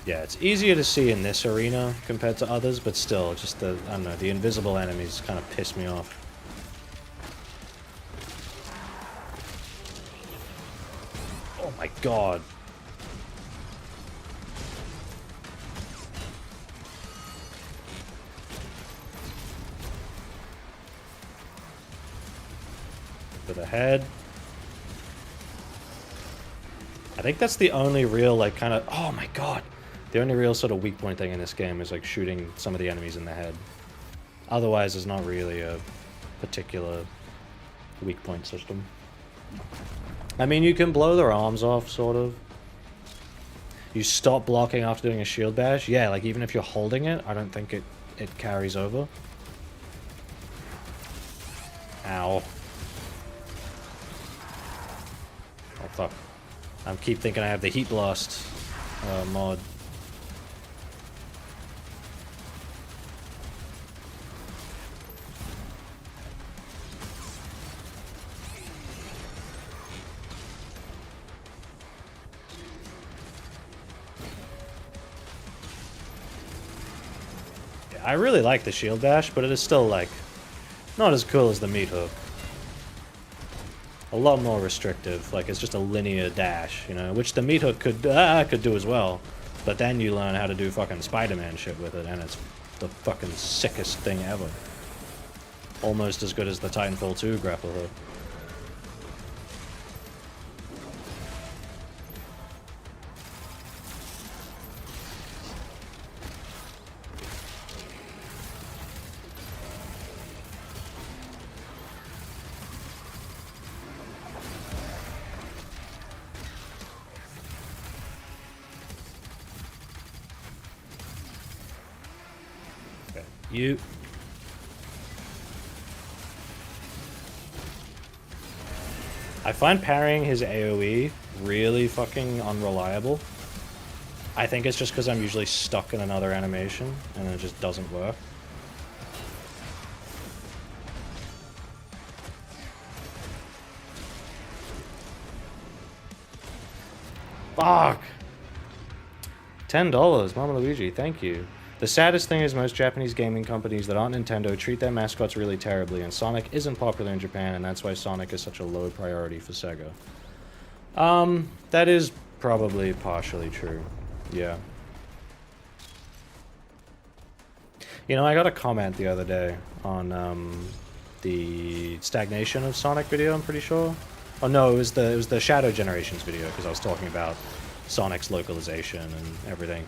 it's easier to see in this arena compared to others, but still, just the, I don't know, the invisible enemies kind of piss me off. Oh my god. For the head. I think that's the only real, like, kind of... Oh my god! The only real sort of weak point thing in this game is, like, shooting some of the enemies in the head. Otherwise, there's not really a particular weak point system. I mean, you can blow their arms off, sort of. You stop blocking after doing a shield bash. Yeah, like, even if you're holding it, I don't think it carries over. Ow. Oh, fuck. I keep thinking I have the Heat Blast mod. Yeah, I really like the shield bash, but it is still, like, not as cool as the meat hook. A lot more restrictive. Like, it's just a linear dash, you know, which the meat hook could do as well. But then you learn how to do fucking Spider-Man shit with it, and it's the fucking sickest thing ever. Almost as good as the Titanfall 2 grapple hook. You. I find parrying his AoE really fucking unreliable. I think it's just because I'm usually stuck in another animation and it just doesn't work. Fuck! $10, Mama Luigi, thank you. The saddest thing is most Japanese gaming companies that aren't Nintendo treat their mascots really terribly, and Sonic isn't popular in Japan, and that's why Sonic is such a low priority for Sega. That is probably partially true. Yeah. You know, I got a comment the other day on the stagnation of Sonic video, I'm pretty sure. Oh no, it was the Shadow Generations video, because I was talking about Sonic's localization and everything.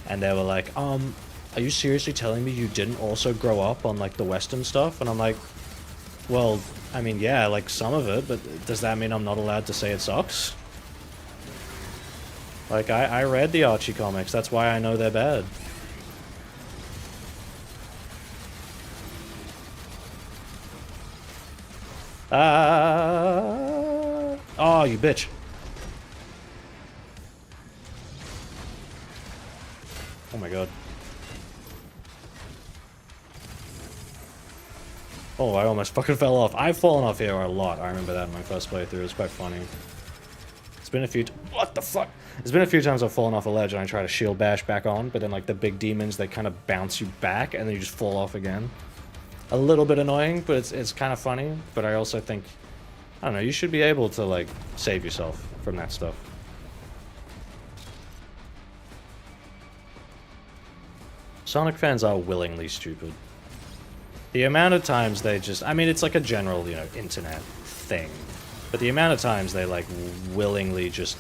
And they were like, are you seriously telling me you didn't also grow up on, like, the Western stuff? And I'm like, well, I mean, yeah, like, some of it, but does that mean I'm not allowed to say it sucks? Like, I read the Archie comics, that's why I know they're bad. Oh, you bitch. Oh my god. Oh, I almost fucking fell off. I've fallen off here a lot. I remember that in my first playthrough. It was quite funny. It's been a few... What the fuck? It's been a few times I've fallen off a ledge and I try to shield bash back on, but then, like, the big demons, they kind of bounce you back and then you just fall off again. A little bit annoying, but it's kind of funny. But I also think... I don't know, you should be able to, like, save yourself from that stuff. Sonic fans are willingly stupid. The amount of times they just... I mean, it's like a general, you know, internet thing. But the amount of times they, like, willingly just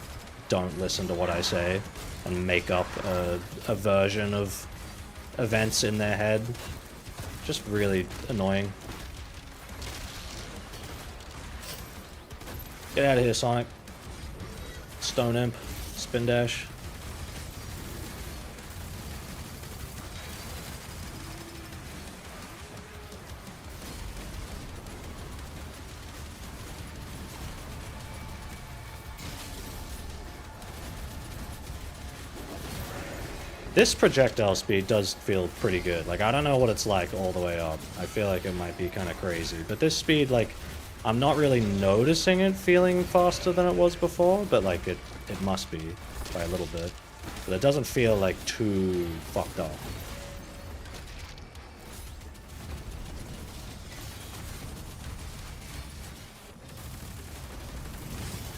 don't listen to what I say and make up a version of events in their head. Just really annoying. Get out of here, Sonic. Stone Imp. Spin Dash. This projectile speed does feel pretty good. Like, I don't know what it's like all the way up. I feel like it might be kind of crazy. But this speed, like, I'm not really noticing it feeling faster than it was before, but, like, it must be by a little bit. But it doesn't feel, like, too fucked up.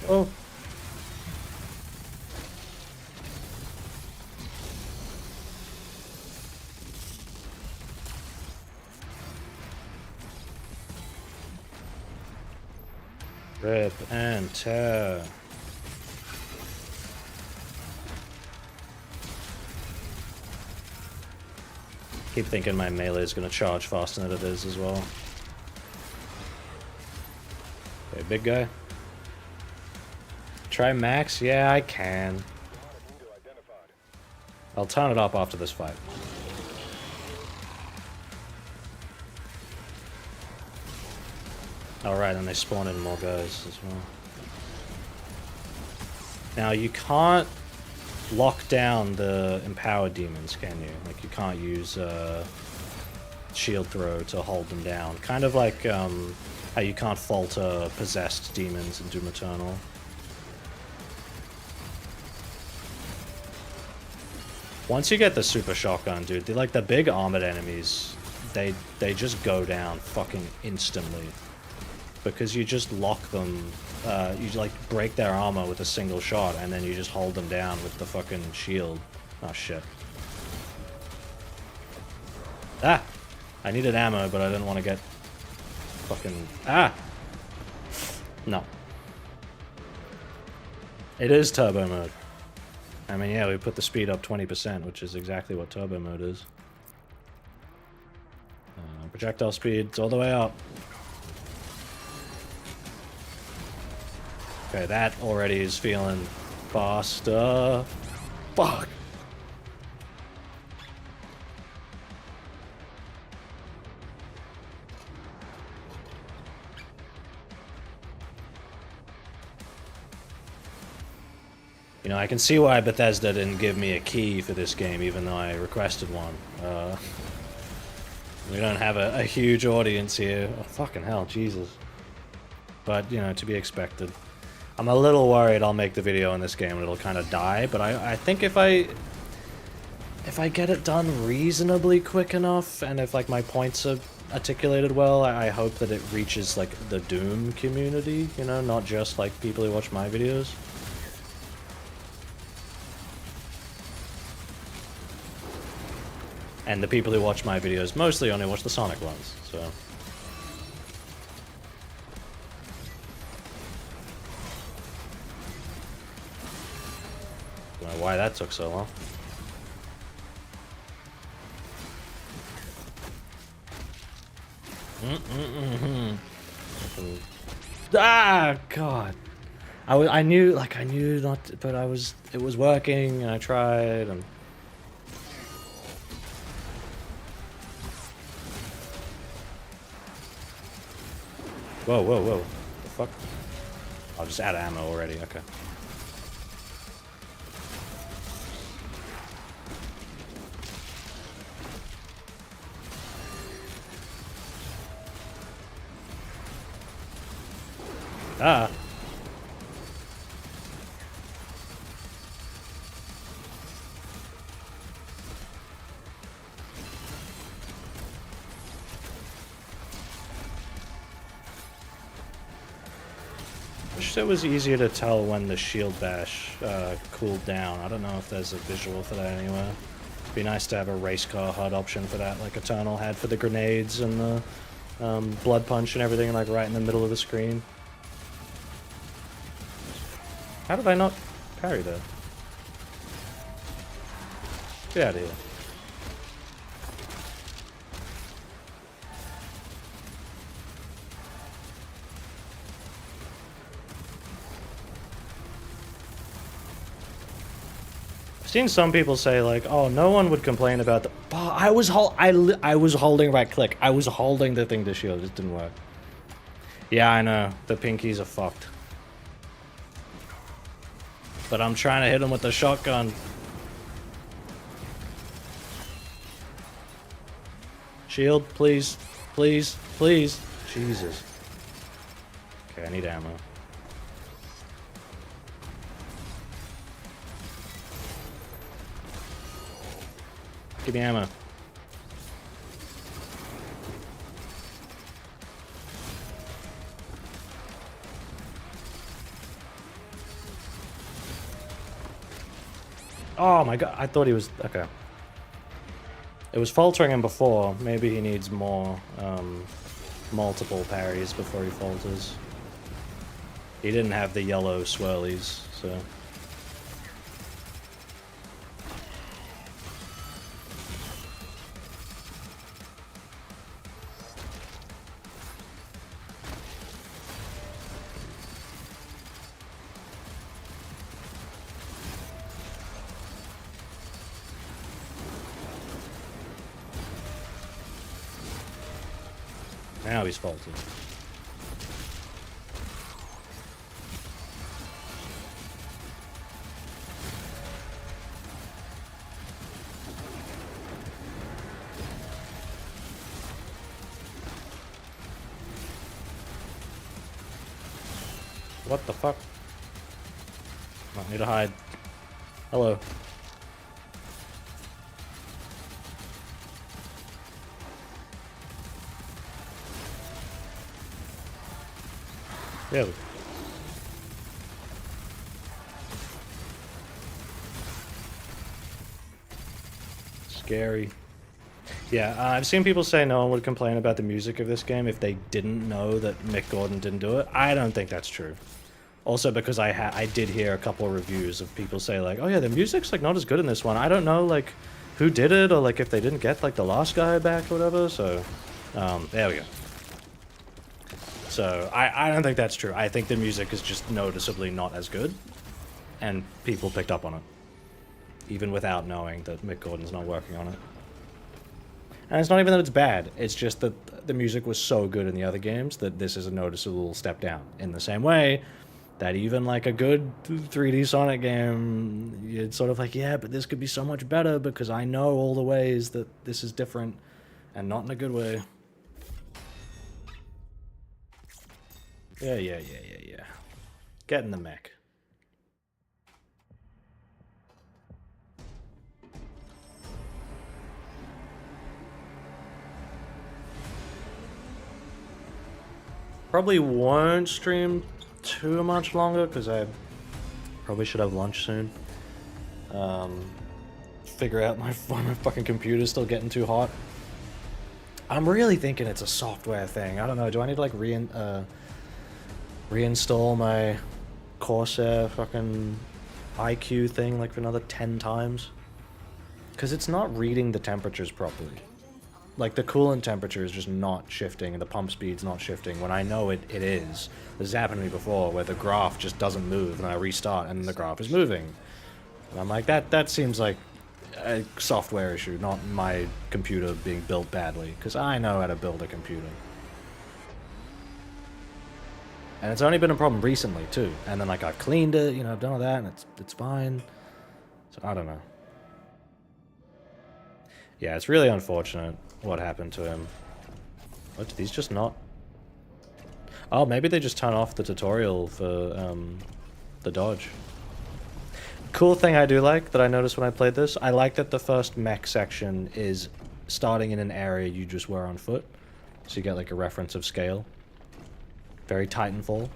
Oh. Rip and tear. Keep thinking my melee is going to charge faster than it is as well. Okay, big guy. Try max? Yeah, I can. I'll turn it up after this fight. Alright, and they spawn in more guys as well. Now, you can't lock down the empowered demons, can you? Like, you can't use shield throw to hold them down. Kind of like how you can't falter possessed demons in Doom Eternal. Once you get the super shotgun, dude, they're like the big armored enemies, they just go down fucking instantly. Because you just lock them, you like break their armor with a single shot, and then you just hold them down with the fucking shield. Oh shit. Ah! I needed ammo, but I didn't want to get fucking... Ah! No. It is turbo mode. I mean, yeah, we put the speed up 20%, which is exactly what turbo mode is. Projectile speed's all the way up. Okay, that already is feeling faster. Fuck! You know, I can see why Bethesda didn't give me a key for this game, even though I requested one. We don't have a huge audience here. Oh, fucking hell, Jesus. But, you know, to be expected. I'm a little worried I'll make the video in this game and it'll kind of die, but I think if I get it done reasonably quick enough, and if, like, my points are articulated well, I hope that it reaches, like, the Doom community, you know, not just, like, people who watch my videos. And the people who watch my videos mostly only watch the Sonic ones, so... Don't know why that took so long. Ah, God! I knew not to, but it was working, and I tried, and... Whoa, whoa, whoa. The fuck? I'll just add ammo already, okay. Ah! Wish it was easier to tell when the shield bash cooled down. I don't know if there's a visual for that anywhere. It'd be nice to have a race car HUD option for that, like Eternal had for the grenades and the blood punch and everything, like right in the middle of the screen. How did I not parry that? Get out of here. I've seen some people say like, "Oh, no one would complain about the." Oh, I was holding right click. I was holding the thing to shield. It just didn't work. Yeah, I know. The pinkies are fucked. But I'm trying to hit him with the shotgun. Shield, please, please, please. Jesus. Okay, I need ammo. Give me ammo. Oh my god, I thought he was... Okay. It was faltering him before. Maybe he needs more, multiple parries before he falters. He didn't have the yellow swirlies, so... Now he's faulted. What the fuck? I need to hide. Hello. Yeah. Scary. Yeah, I've seen people say no one would complain about the music of this game if they didn't know that Mick Gordon didn't do it. I don't think that's true. Also because I did hear a couple of reviews of people say like, oh yeah, the music's like not as good in this one. I don't know like who did it or like if they didn't get like the last guy back or whatever, so there we go. So I don't think that's true. I think the music is just noticeably not as good, and people picked up on it, even without knowing that Mick Gordon's not working on it. And it's not even that it's bad, it's just that the music was so good in the other games that this is a noticeable step down. In the same way that even like a good 3D Sonic game, it's sort of like, yeah, but this could be so much better because I know all the ways that this is different, and not in a good way. Yeah. Get in the mech. Probably won't stream too much longer because I probably should have lunch soon. Figure out my fucking computer's still getting too hot. I'm really thinking it's a software thing. I don't know. Do I need to like reinstall my Corsair fucking IQ thing like for another 10 times? Because it's not reading the temperatures properly. Like the coolant temperature is just not shifting and the pump speed's not shifting when I know it is. This has happened to me before where the graph just doesn't move and I restart and the graph is moving. And I'm like, that seems like a software issue, not my computer being built badly, because I know how to build a computer. And it's only been a problem recently too. And then like I've cleaned it, you know, I've done all that and it's fine. So I don't know. Yeah, it's really unfortunate what happened to him. What, did these just not? Oh, maybe they just turn off the tutorial for the dodge. Cool thing I do like that I noticed when I played this, I like that the first mech section is starting in an area you just were on foot. So you get like a reference of scale. Very Titanfall.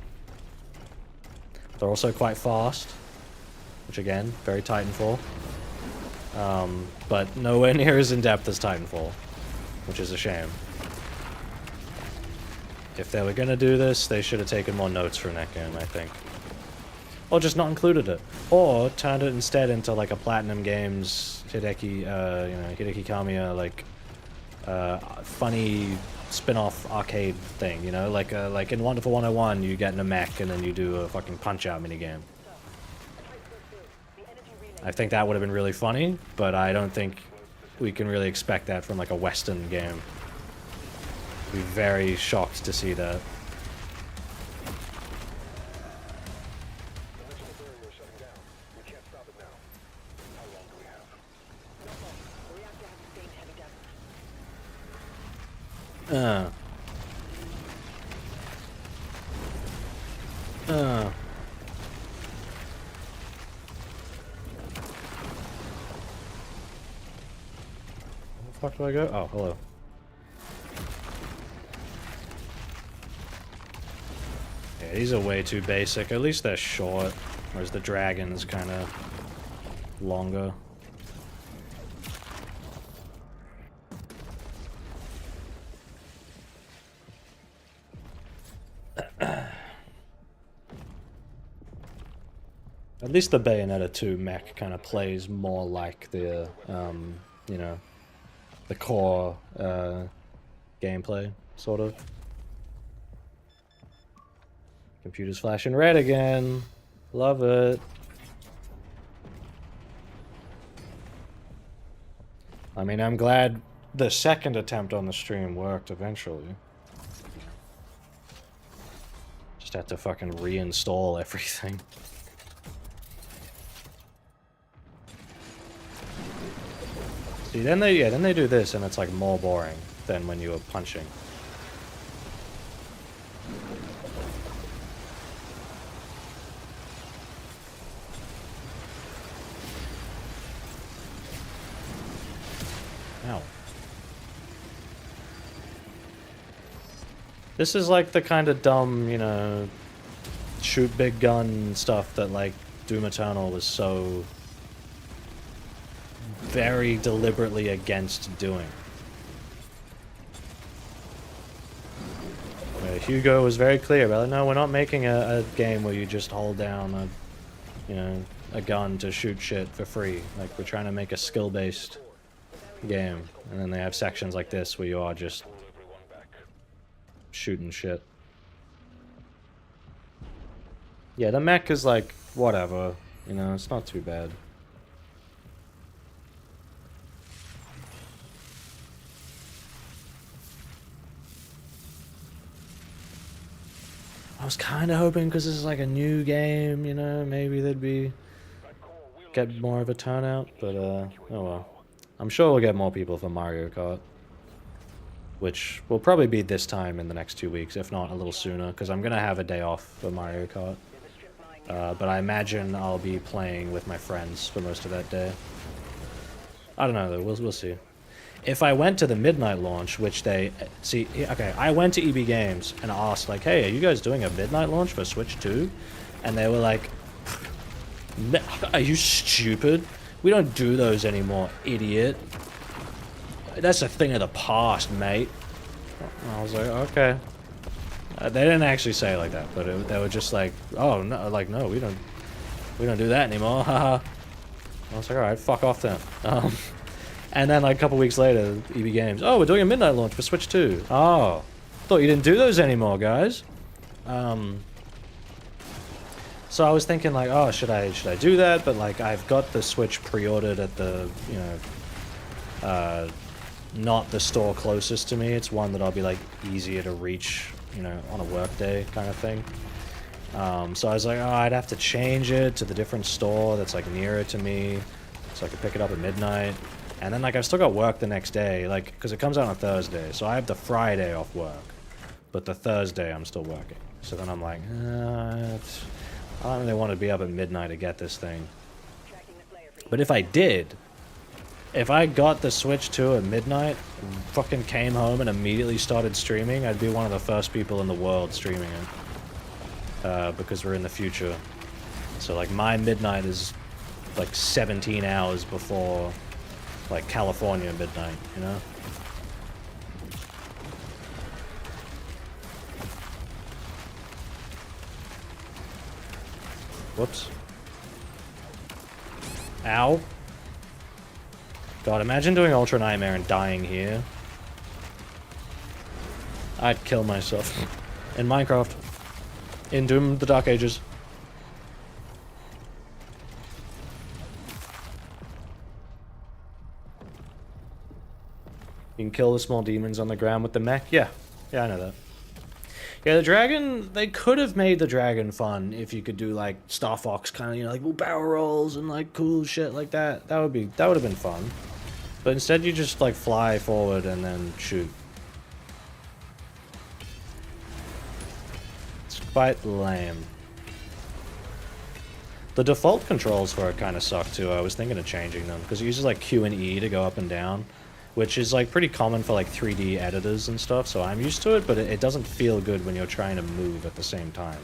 They're also quite fast, which again, very Titanfall. But nowhere near as in-depth as Titanfall, which is a shame. If they were gonna do this, they should have taken more notes from that game, I think. Or just not included it. Or turned it instead into like a Platinum Games Hideki Kamiya, like, funny spin-off arcade thing, you know? Like in Wonderful 101, you get in a mech and then you do a fucking Punch-Out minigame. I think that would have been really funny, but I don't think we can really expect that from like a Western game. I'd be very shocked to see that. Where the fuck do I go? Oh, hello. Yeah, these are way too basic. At least they're short, whereas the dragon's kind of longer. At least the Bayonetta 2 mech kind of plays more like the, you know, the core gameplay, sort of. Computer's flashing red again. Love it. I mean, I'm glad the second attempt on the stream worked eventually. Just had to fucking reinstall everything. See, then they do this and it's like more boring than when you were punching. Ow. This is like the kind of dumb, you know, shoot big gun stuff that like Doom Eternal was so very deliberately against doing. Hugo was very clear about it. No, we're not making a game where you just hold down a, you know, a gun to shoot shit for free. Like, we're trying to make a skill-based game. And then they have sections like this where you are just shooting shit. Yeah, the mech is like, whatever. You know, it's not too bad. I was kind of hoping, because this is like a new game, you know, maybe they'd get more of a turnout, but oh well. I'm sure we'll get more people for Mario Kart, which will probably be this time in the next 2 weeks, if not a little sooner, because I'm gonna have a day off for Mario Kart. But I imagine I'll be playing with my friends for most of that day. I don't know though, we'll see. If I went to the midnight launch, which they... See, okay, I went to EB Games and asked, like, hey, are you guys doing a midnight launch for Switch 2? And they were like, are you stupid? We don't do those anymore, idiot. That's a thing of the past, mate. And I was like, okay. They didn't actually say it like that, but they were just like, oh, no, like, no, we don't do that anymore, haha. I was like, alright, fuck off then. And then, like, a couple weeks later, EB Games, oh, we're doing a midnight launch for Switch 2. Oh, thought you didn't do those anymore, guys. So I was thinking, like, oh, should I do that? But, like, I've got the Switch pre-ordered at the, you know, not the store closest to me. It's one that I'll be, like, easier to reach, you know, on a work day kind of thing. So I was like, oh, I'd have to change it to the different store that's, like, nearer to me so I could pick it up at midnight. And then, like, I've still got work the next day, like, because it comes out on Thursday, so I have the Friday off work, but the Thursday I'm still working. So then I'm like, I don't really want to be up at midnight to get this thing. But if I did, if I got the Switch 2 at midnight, fucking came home and immediately started streaming, I'd be one of the first people in the world streaming it. Because we're in the future. So, like, my midnight is, like, 17 hours before... like California midnight, you know? Whoops. Ow. God, imagine doing Ultra Nightmare and dying here. I'd kill myself. In Minecraft. In Doom, the Dark Ages. You can kill the small demons on the ground with the mech? Yeah. Yeah, I know that. Yeah, the dragon, they could have made the dragon fun if you could do, like, Star Fox kind of, you know, like, barrel rolls and, like, cool shit like that. That would have been fun. But instead you just, like, fly forward and then shoot. It's quite lame. The default controls for it kind of suck, too. I was thinking of changing them, because it uses, like, Q and E to go up and down. Which is, like, pretty common for, like, 3D editors and stuff, so I'm used to it, but it doesn't feel good when you're trying to move at the same time.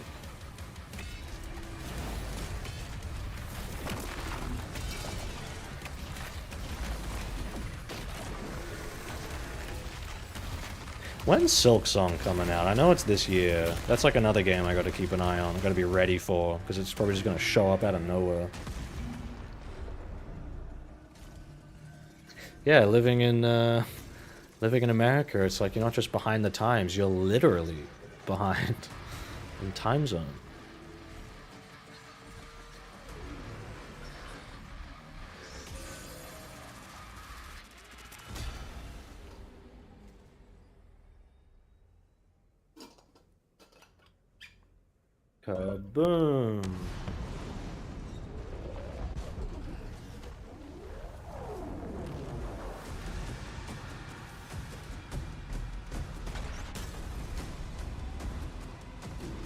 When's Silk Song coming out? I know it's this year. That's like another game I gotta keep an eye on. I gotta be ready for, because it's probably just gonna show up out of nowhere. Yeah, living in America, it's like you're not just behind the times, you're literally behind in time zone. Kaboom!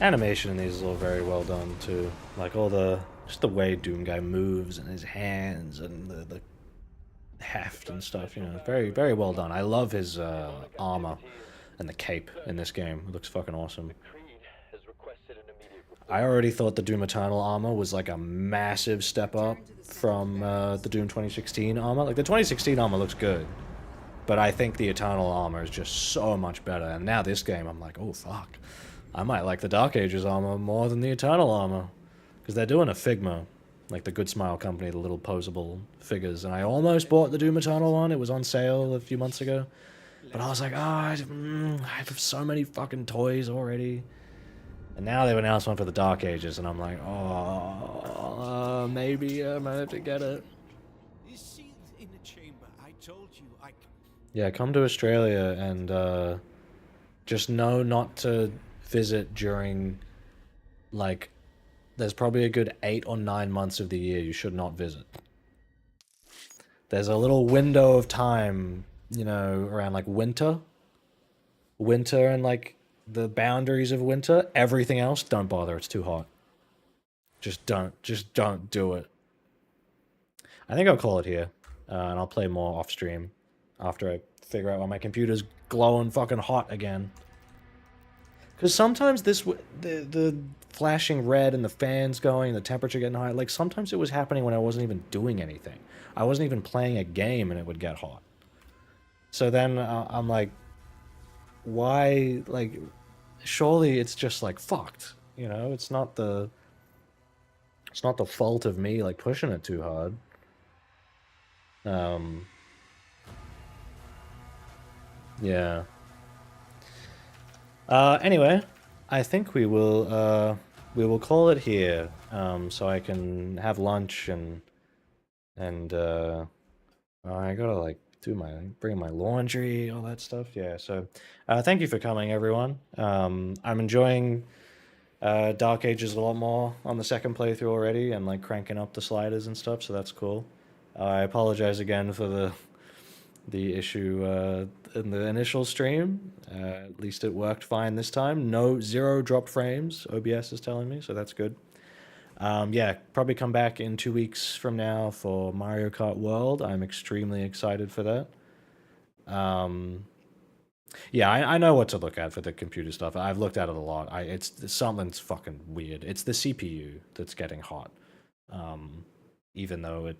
Animation in these is all very well done too. Like all the just the way Doom Guy moves and his hands and the heft and stuff. You know, very very well done. I love his armor and the cape in this game. It looks fucking awesome. I already thought the Doom Eternal armor was like a massive step up from the Doom 2016 armor. Like the 2016 armor looks good, but I think the Eternal armor is just so much better. And now this game, I'm like, oh fuck, I might like the Dark Ages armor more than the Eternal armor, because they're doing a Figma, like the Good Smile company, the little posable figures. And I almost bought the Doom Eternal one. It was on sale a few months ago, but I was like, oh, I have so many fucking toys already. And now they've announced one for the Dark Ages, and I'm like, oh, maybe I might have to get it. You see in the chamber, I told you I. Yeah, come to Australia and just know not to visit during, like, there's probably a good 8 or 9 months of the year you should not visit. There's a little window of time, you know, around like winter and like the boundaries of winter. Everything else, don't bother. It's too hot. Just don't do it. I think I'll call it here, and I'll play more off stream after I figure out why my computer's glowing fucking hot again. Because sometimes the flashing red and the fans going, the temperature getting high, like sometimes it was happening when I wasn't even doing anything. I wasn't even playing a game and it would get hot. So then I'm like, why, like, surely it's just like fucked, you know? It's not the fault of me like pushing it too hard. Yeah. Anyway, I think we will call it here. So I can have lunch and I gotta like bring my laundry, all that stuff. Yeah. So, thank you for coming, everyone. I'm enjoying Dark Ages a lot more on the second playthrough already, and like cranking up the sliders and stuff. So that's cool. I apologize again for the issue in the initial stream. At least it worked fine this time. No, zero drop frames, OBS is telling me, so that's good. Yeah, probably come back in 2 weeks from now for Mario Kart World. I'm extremely excited for that. Yeah, I know what to look at for the computer stuff. I've looked at it a lot. It's something's fucking weird. It's the CPU that's getting hot, even though it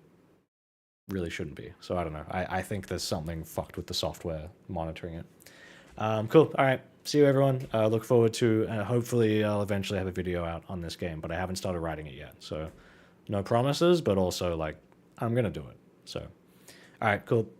really shouldn't be. So I don't know. I think there's something fucked with the software monitoring it. Cool. All right. See you, everyone. Look forward to, hopefully I'll eventually have a video out on this game, but I haven't started writing it yet. So no promises, but also like I'm going to do it. So, all right, cool.